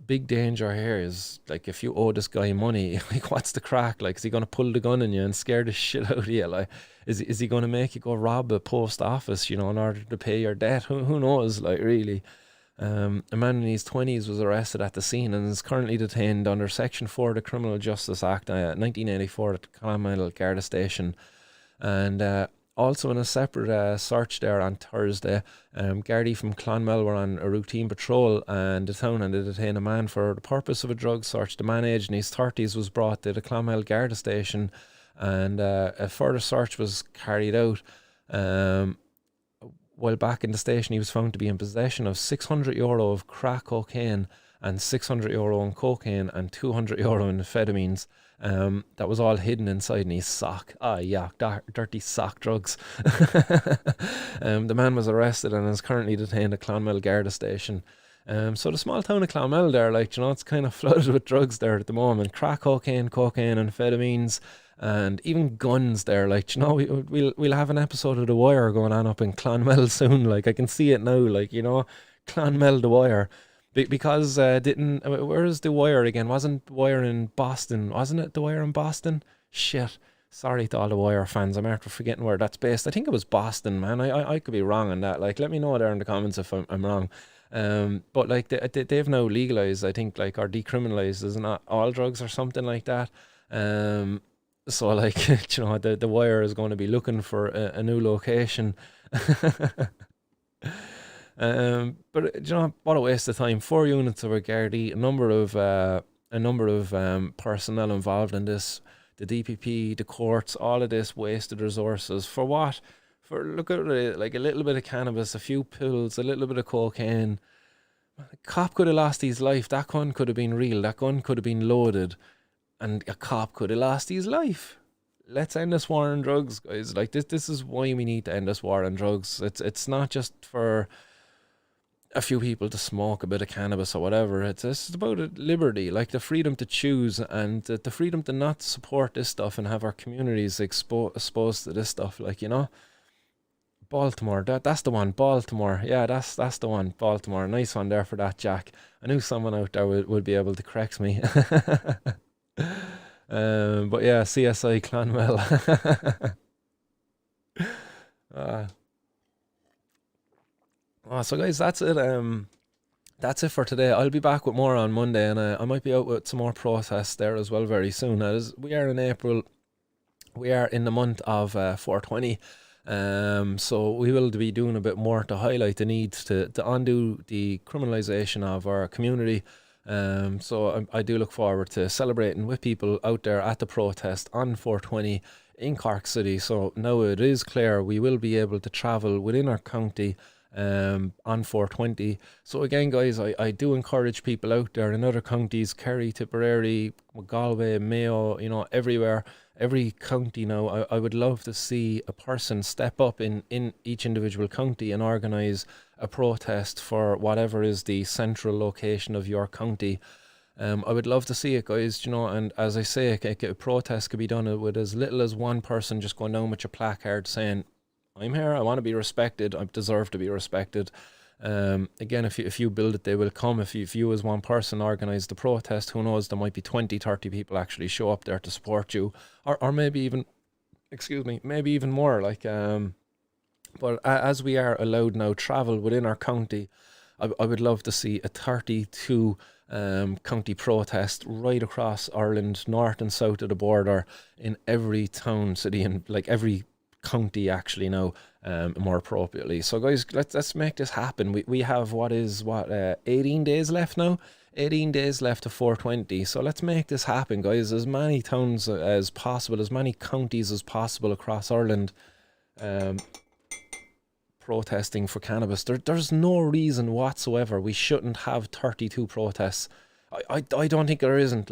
big danger here is, like, if you owe this guy money, like, what's the crack? Like, is he going to pull the gun on you and scare the shit out of you? Like, is he going to make you go rob a post office, you know, in order to pay your debt? Who knows, like, really? A man in his 20s was arrested at the scene and is currently detained under Section 4 of the Criminal Justice Act 1984 at the Clonmel Garda Station. And also in a separate search there on Thursday, Gardaí from Clonmel were on a routine patrol and the town, and they detained a man for the purpose of a drug search. The man, aged in his 30s, was brought to the Clonmel Garda Station, and a further search was carried out. While back in the station, he was found to be in possession of €600 of crack cocaine and €600 in cocaine and €200 in amphetamines. That was all hidden inside in his sock. Yeah, dirty sock drugs. The man was arrested and is currently detained at Clonmel Garda Station. So the small town of Clonmel there, like, you know, it's kind of flooded with drugs there at the moment. Crack cocaine, amphetamines, and even guns there. Like, you know, we'll have an episode of The Wire going on up in Clonmel soon. Like, I can see it now. Like, you know, Clonmel The Wire. Because where is The Wire again? Wasn't The Wire in Boston? Wasn't it The Wire in Boston? Shit. Sorry to all the Wire fans. I'm after forgetting where that's based. I think it was Boston, man. I could be wrong on that. Like, let me know there in the comments if I'm wrong. But like they've now legalized, I think, like, or decriminalized, isn't it, all drugs or something like that. So, like, you know, the Wire is going to be looking for a new location. But you know, what a waste of time. 4 units of our Gardaí, a number of personnel involved in this, the DPP, the courts, all of this wasted resources for what? For, look at it, like, a little bit of cannabis, a few pills, a little bit of cocaine. A cop could have lost his life. That gun could have been real. That gun could have been loaded, and a cop could have lost his life. Let's end this war on drugs, guys. Like, this is why we need to end this war on drugs. It's not just for a few people to smoke a bit of cannabis or whatever. It's about liberty, like the freedom to choose, and the freedom to not support this stuff and have our communities exposed to this stuff. Like, you know, Baltimore, that's the one. Baltimore, yeah, that's the one. Baltimore, nice one there for that, Jack. I knew someone out there would be able to correct me. But yeah, CSI Clonmel. So guys, that's it. That's it for today. I'll be back with more on Monday, and I might be out with some more protests there as well very soon. As we are in April, we are in the month of 420. So we will be doing a bit more to highlight the need to undo the criminalisation of our community. So I do look forward to celebrating with people out there at the protest on 420 in Cork City. So now it is clear we will be able to travel within our county on 420. So again, guys, I do encourage people out there in other counties, Kerry, Tipperary, Galway, Mayo, you know, everywhere, every county now. I would love to see a person step up in each individual county and organise a protest for whatever is the central location of your county. I would love to see it, guys, and as I say, a protest could be done with as little as one person just going down with your placard saying, I'm here, I want to be respected, I deserve to be respected. Again, if you build it, they will come. If you as one person organise the protest, who knows, there might be 20, 30 people actually show up there to support you, or maybe even, maybe even more, but as we are allowed now travel within our county, I would love to see a 32 county protest right across Ireland, north and south of the border, in every town, city, and every county actually now, more appropriately. So guys, let's make this happen. We have 18 days left now. 18 days left to 420. So let's make this happen, guys. As many towns as possible, as many counties as possible across Ireland, protesting for cannabis. There's no reason whatsoever we shouldn't have 32 protests. I don't think there isn't.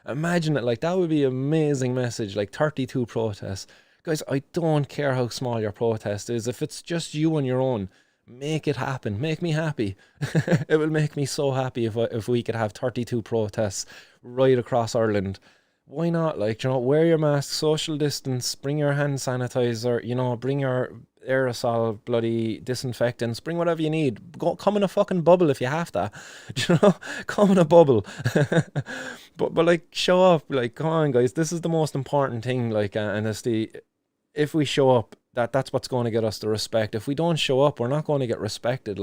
Imagine it, that would be an amazing message. 32 protests, guys. I don't care how small your protest is. If it's just you on your own, make it happen. Make me happy. It will make me so happy if we could have 32 protests right across Ireland. Why not? Wear your mask, social distance, bring your hand sanitizer, bring your aerosol bloody disinfectants, bring whatever you need. Come in a fucking bubble if you have to. Come in a bubble. but show up. Come on, guys, this is the most important thing. And it's if we show up, that's what's going to get us the respect. If we don't show up, we're not going to get respected.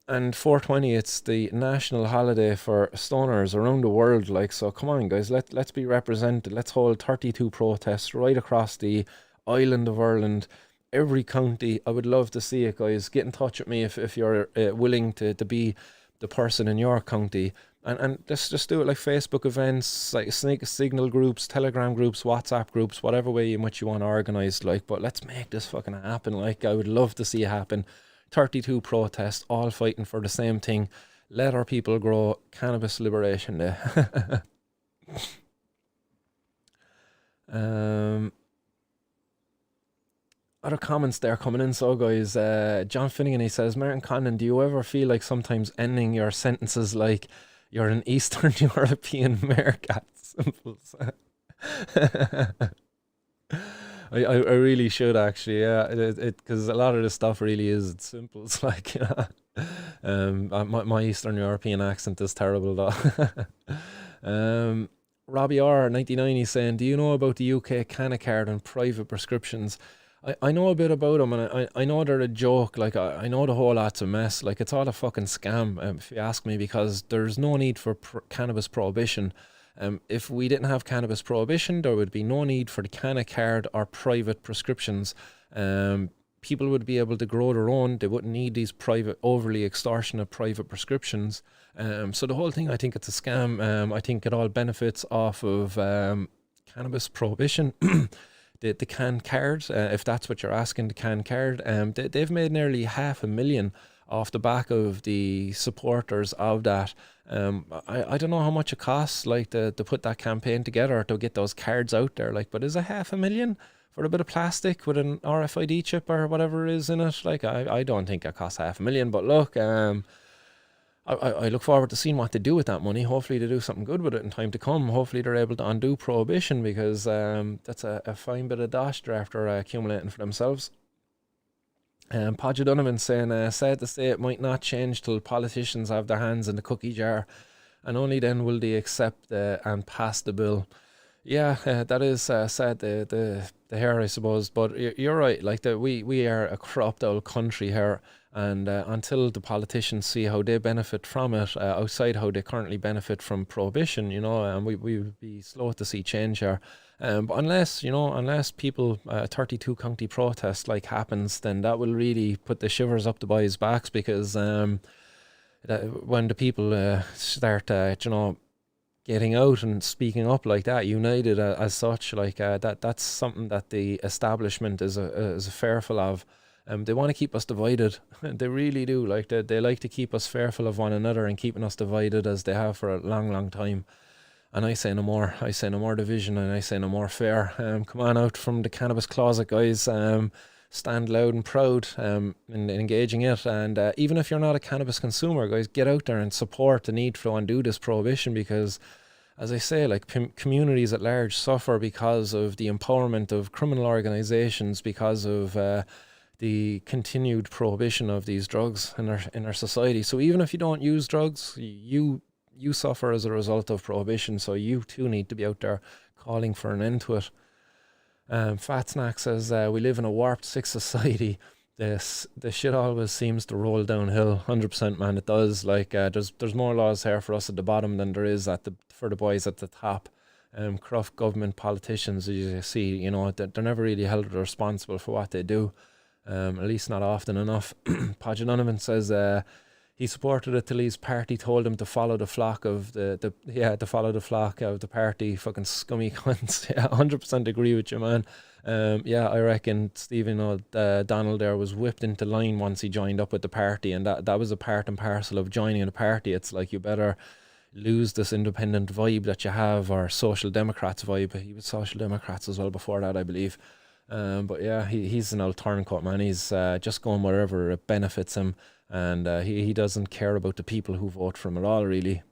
And 420, it's the national holiday for stoners around the world. So come on, guys, let's be represented. Let's hold 32 protests right across the island of Ireland, every county. I would love to see it, guys. Get in touch with me if you're willing to be the person in your county, and let's just do it Facebook events, signal groups, Telegram groups, WhatsApp groups, whatever way in which you want to organise. But let's make this fucking happen. I would love to see it happen. 32 protests, all fighting for the same thing. Let our people grow. Cannabis Liberation Day. Other comments there coming in. So guys, John Finnegan, he says, Martin Condon, do you ever feel like sometimes ending your sentences like you're an Eastern European meerkat? Simples. I really should actually, yeah, because a lot of this stuff really is simples. My Eastern European accent is terrible though. Robbie R 99, he's saying, do you know about the UK Canna card and private prescriptions? I know a bit about them, and I know they're a joke. I know the whole lot's a mess. It's all a fucking scam, if you ask me, because there's no need for cannabis prohibition. If we didn't have cannabis prohibition, there would be no need for the Canna card or private prescriptions. People would be able to grow their own. They wouldn't need these private, overly extortionate private prescriptions. So the whole thing, I think it's a scam. I think it all benefits off of cannabis prohibition. The can card, if that's what you're asking, the can card, they've made nearly 500,000 off the back of the supporters of that. I don't know how much it costs, to put that campaign together, to get those cards out there, but is it 500,000 for a bit of plastic with an RFID chip or whatever is in it? I don't think it costs 500,000, but look, I look forward to seeing what they do with that money. Hopefully they do something good with it in time to come. Hopefully they're able to undo prohibition, because that's a fine bit of dosh they're after accumulating for themselves. Podge Donovan saying, sad to say it might not change till politicians have their hands in the cookie jar, and only then will they accept and pass the bill. Yeah, that is sad, the hair, I suppose, but you're right. We are a corrupt old country here, and until the politicians see how they benefit from it, outside how they currently benefit from prohibition, and we would be slow to see change here. But unless people 32 county protest happens, then that will really put the shivers up the boys' backs, because when the people start getting out and speaking up like that, united as such, that's something that the establishment is fearful of. They want to keep us divided. They really do. They like to keep us fearful of one another and keeping us divided, as they have for a long, long time. And I say no more. I say no more division, and I say no more fear. Come on out from the cannabis closet, guys. stand loud and proud in engaging it. And even if you're not a cannabis consumer, guys, get out there and support the need to undo this prohibition, because, as I say, like communities at large suffer because of the empowerment of criminal organizations, because of the continued prohibition of these drugs in our society. So even if you don't use drugs, you suffer as a result of prohibition. So you too need to be out there calling for an end to it. Fat Snack says, we live in a warped sick society. The shit always seems to roll downhill. 100%, man, it does. Like there's more laws here for us at the bottom than there is for the boys at the top. Corrupt government politicians, as you see, you know, they're never really held responsible for what they do. At least not often enough. Podge Donovan says he supported it till his party told him to follow the flock of to follow the flock of the party. Fucking scummy cunts. Yeah, 100% agree with you, man. Yeah, I reckon Stephen Donald there was whipped into line once he joined up with the party, and that was a part and parcel of joining the party. It's like, you better lose this independent vibe that you have, or Social Democrats vibe. He was Social Democrats as well before that, I believe. But yeah, he's an old turncoat, man. He's just going wherever it benefits him, and he doesn't care about the people who vote for him at all, really.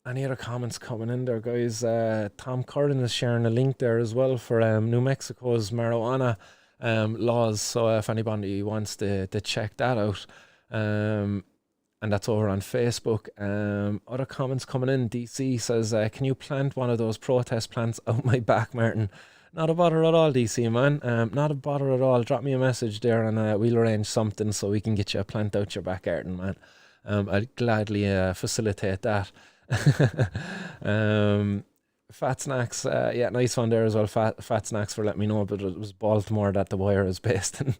Any other comments coming in there, guys? Tom Curran is sharing a link there as well for New Mexico's marijuana laws, so if anybody wants to check that out, and that's over on Facebook. Other comments coming in. DC says, can you plant one of those protest plants out my back, Martin? Not a bother at all, DC, man. Not a bother at all. Drop me a message there, and we'll arrange something so we can get you a plant out your back garden, man. I'd gladly facilitate that. Fat Snacks, yeah, nice one there as well. Fat Snacks for letting me know, but it was Baltimore that the wire is based in.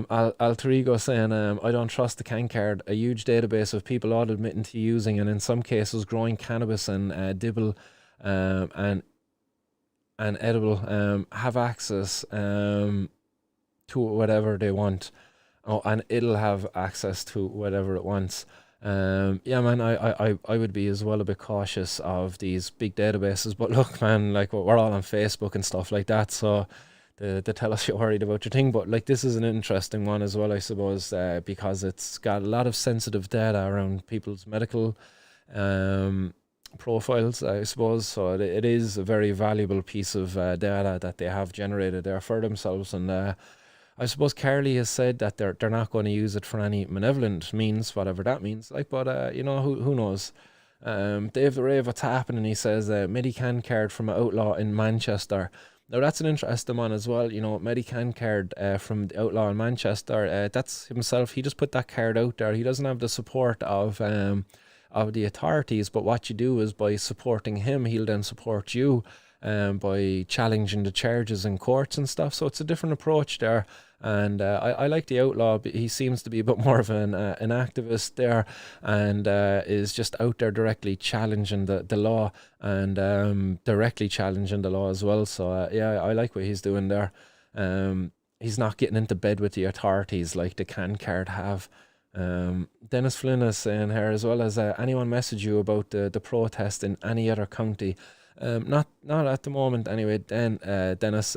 Alter Ego saying, I don't trust the can card. A huge database of people all admitting to using, and in some cases growing cannabis and dibble and edible have access to whatever they want. Oh, and it'll have access to whatever it wants. Yeah, man, I would be as well a bit cautious of these big databases. But look, man, like, we're all on Facebook and stuff like that, so they tell us you're worried about your thing. But like, this is an interesting one as well, I suppose, because it's got a lot of sensitive data around people's medical profiles, I suppose. So it is a very valuable piece of data that they have generated there for themselves. And I suppose Carly has said that they're not going to use it for any malevolent means, whatever that means. Like, but you know, who knows? Dave the Rave, what's happening? He says Medican card from an outlaw in Manchester. Now that's an interesting one as well. You know, Medican card from the outlaw in Manchester. That's himself. He just put that card out there. He doesn't have the support of the authorities. But what you do is, by supporting him, he'll then support you. By challenging the charges in courts and stuff. So it's a different approach there. And I like the outlaw. He seems to be a bit more of an activist there, and is just out there directly challenging the law, and directly challenging the law as well. So yeah, I like what he's doing there. He's not getting into bed with the authorities like the can card have. Dennis Flynn is saying here as well, as anyone message you about the protest in any other county? Not at the moment anyway, Dennis.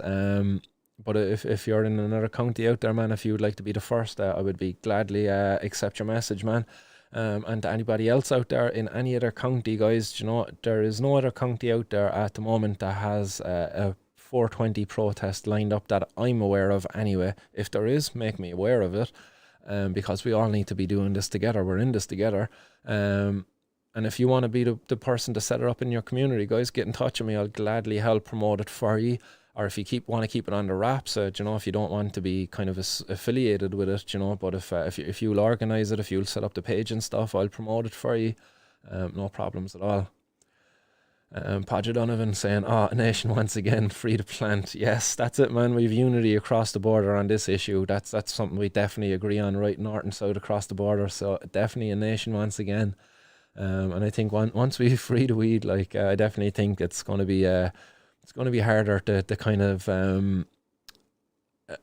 But if you're in another county out there, man, if you would like to be the first, I would be gladly accept your message, man. And to anybody else out there in any other county, guys, you know, there is no other county out there at the moment that has a 420 protest lined up that I'm aware of anyway. If there is, make me aware of it, because we all need to be doing this together. We're in this together. And if you want to be the person to set it up in your community, guys, get in touch with me. I'll gladly help promote it for you. Or if you want to keep it on the wraps, you know, if you don't want to be kind of affiliated with it, you know, but if you'll organise it, if you'll set up the page and stuff, I'll promote it for you. No problems at all. Podge Donovan saying, a nation once again, free to plant. Yes, that's it, man. We've unity across the border on this issue. That's something we definitely agree on, right, north and south across the border. So definitely a nation once again. And I think once we free the weed, like, I definitely think it's going to be harder to kind of I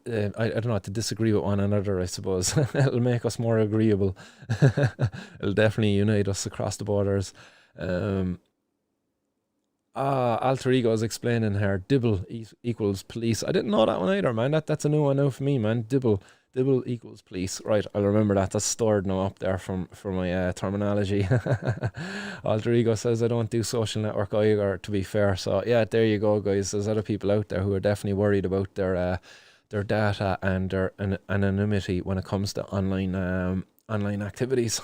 don't know, to disagree with one another, I suppose. It'll make us more agreeable. It'll definitely unite us across the borders. Alter ego is explaining her. Dibble equals police. I didn't know that one either, man. That's a new one now for me, man. Dibble equals police. Right, I'll remember that. That's stored now up there for my terminology. Alter ego says I don't do social network either, to be fair. So yeah, there you go, guys. There's other people out there who are definitely worried about their data and their anonymity when it comes to online activities.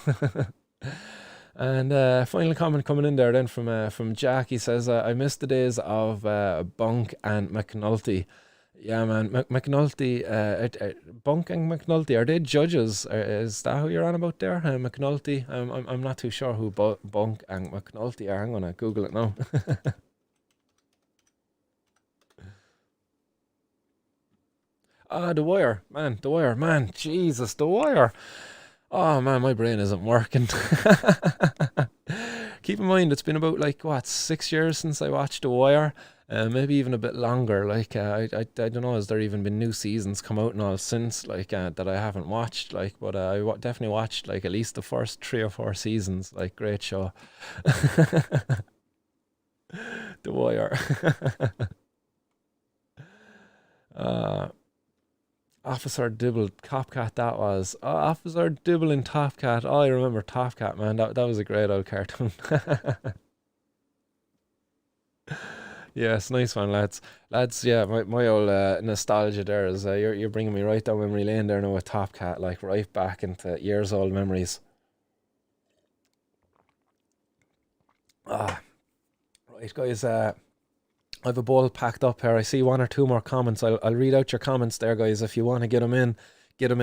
And final comment coming in there then from Jack. He says, I miss the days of Bunk and McNulty. Yeah, man, McNulty, Bunk and McNulty, are they judges? Is that who you're on about there? McNulty? I'm not too sure who Bunk and McNulty are. I'm going to Google it now. The Wire, man, The Wire, man, Jesus, The Wire. Oh man, my brain isn't working. Keep in mind, it's been about like what 6 years since I watched The Wire, maybe even a bit longer. Like I don't know, has there even been new seasons come out and all since like that I haven't watched? Like, but definitely watched like at least the first 3 or 4 seasons. Like, great show, The Wire. uh, Officer Dibble, Top Cat, that was. Oh, Officer Dibble in Top Cat. Oh, I remember Top Cat, man. That was a great old cartoon. Yes, nice one, lads. Lads, yeah, my old nostalgia there is you're bringing me right down memory lane there now with Top Cat, like right back into years old memories. Ah, right, guys. I have a bowl packed up here. I see one or two more comments. I'll read out your comments there, guys. If you want to get them in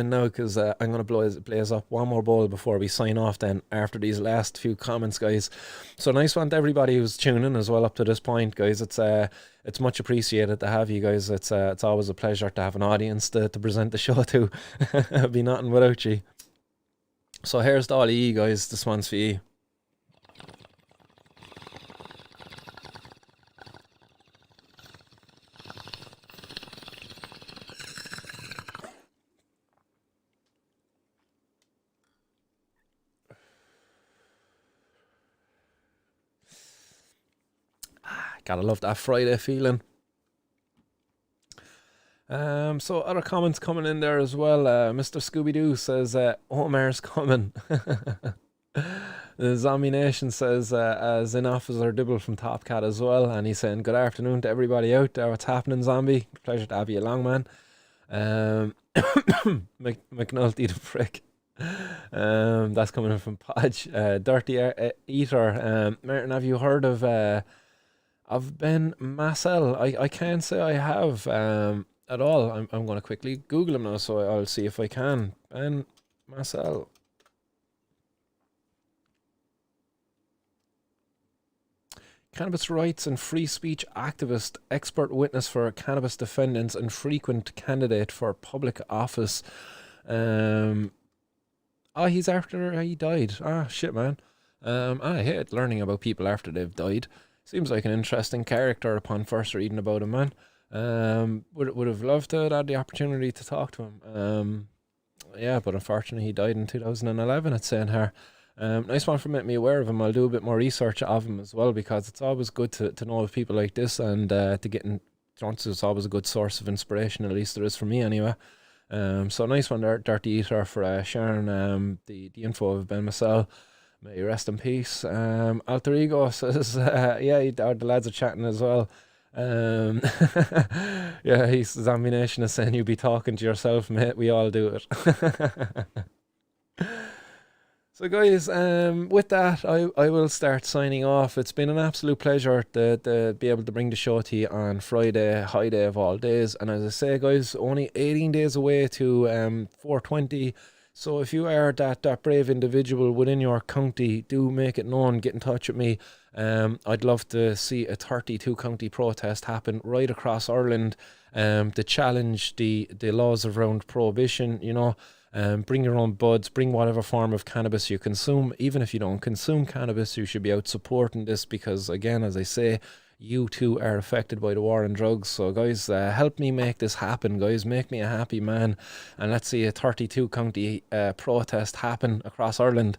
now, because I'm going to blaze up one more bowl before we sign off then after these last few comments, guys. So nice one to everybody who's tuning as well up to this point, guys. It's much appreciated to have you guys. It's always a pleasure to have an audience to present the show to. It'd be nothing without you. So here's to all of you guys. This one's for you. Gotta love that Friday feeling. So other comments coming in there as well. Mr. Scooby Doo says Omar's coming. The Zombie Nation says as in Officer Dibble from Top Cat as well, and he's saying good afternoon to everybody out there. What's happening, Zombie? Pleasure to have you along, man. McNulty the prick. That's coming in from Podge. Dirty Eater. Martin, have you heard of Ben Massel? I can't say I have at all. I'm going to quickly Google him now, so I'll see if I can. Ben Massel. Cannabis rights and free speech activist, expert witness for cannabis defendants, and frequent candidate for public office. He's after he died. Shit, man. I hate learning about people after they've died. Seems like an interesting character upon first reading about him, man. Would have loved to have had the opportunity to talk to him. Yeah, but unfortunately he died in 2011, it's saying here. Nice one for making me aware of him. I'll do a bit more research of him as well, because it's always good to know of people like this, and to get in. It's always a good source of inspiration, at least there is for me anyway. So nice one there, Dirty Eater, for sharing the info of Ben Massel. May you rest in peace. Alter Ego says, the lads are chatting as well. Yeah, Zombie Nation is saying you be talking to yourself, mate. We all do it. So guys, with that, I will start signing off. It's been an absolute pleasure to be able to bring the show to you on Friday, high day of all days. And as I say, guys, only 18 days away to 420. So if you are that brave individual within your county, do make it known. Get in touch with me. I'd love to see a 32 county protest happen right across Ireland to challenge the laws around prohibition, you know. Bring your own buds, bring whatever form of cannabis you consume. Even if you don't consume cannabis, you should be out supporting this, because again, as I say, you too are affected by the war on drugs. So guys, help me make this happen, guys. Make me a happy man, and let's see a 32 county protest happen across Ireland.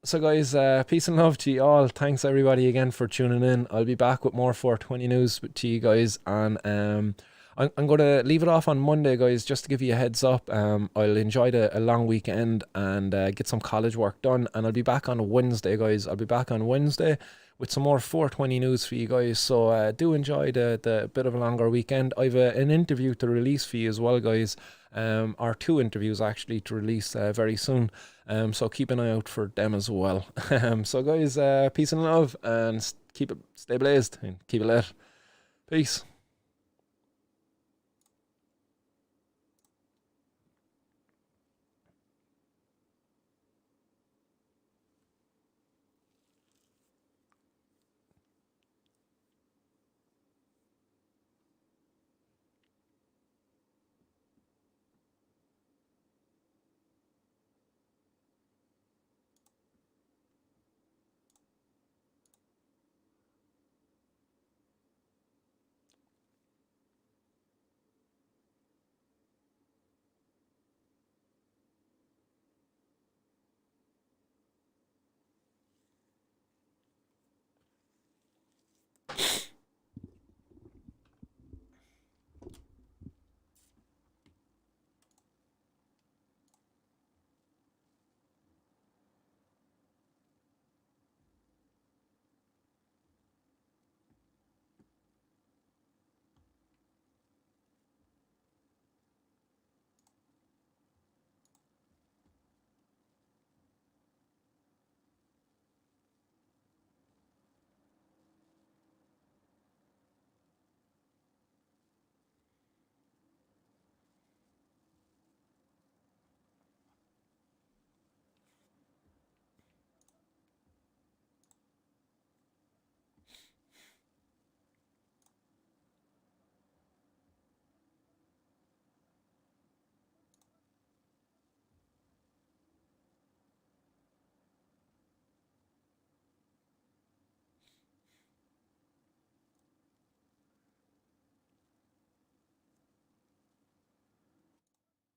So guys, peace and love to you all. Thanks everybody again for tuning in. I'll be back with more 420 news to you guys, and I'm going to leave it off on Monday, guys, just to give you a heads up. I'll enjoy a long weekend and get some college work done, and I'll be back on Wednesday, guys. I'll be back on Wednesday with some more 420 news for you guys. So do enjoy the bit of a longer weekend. I've an interview to release for you as well, guys. Or 2 interviews actually to release very soon. So keep an eye out for them as well. So guys, peace and love, and stay blazed and keep it lit. Peace.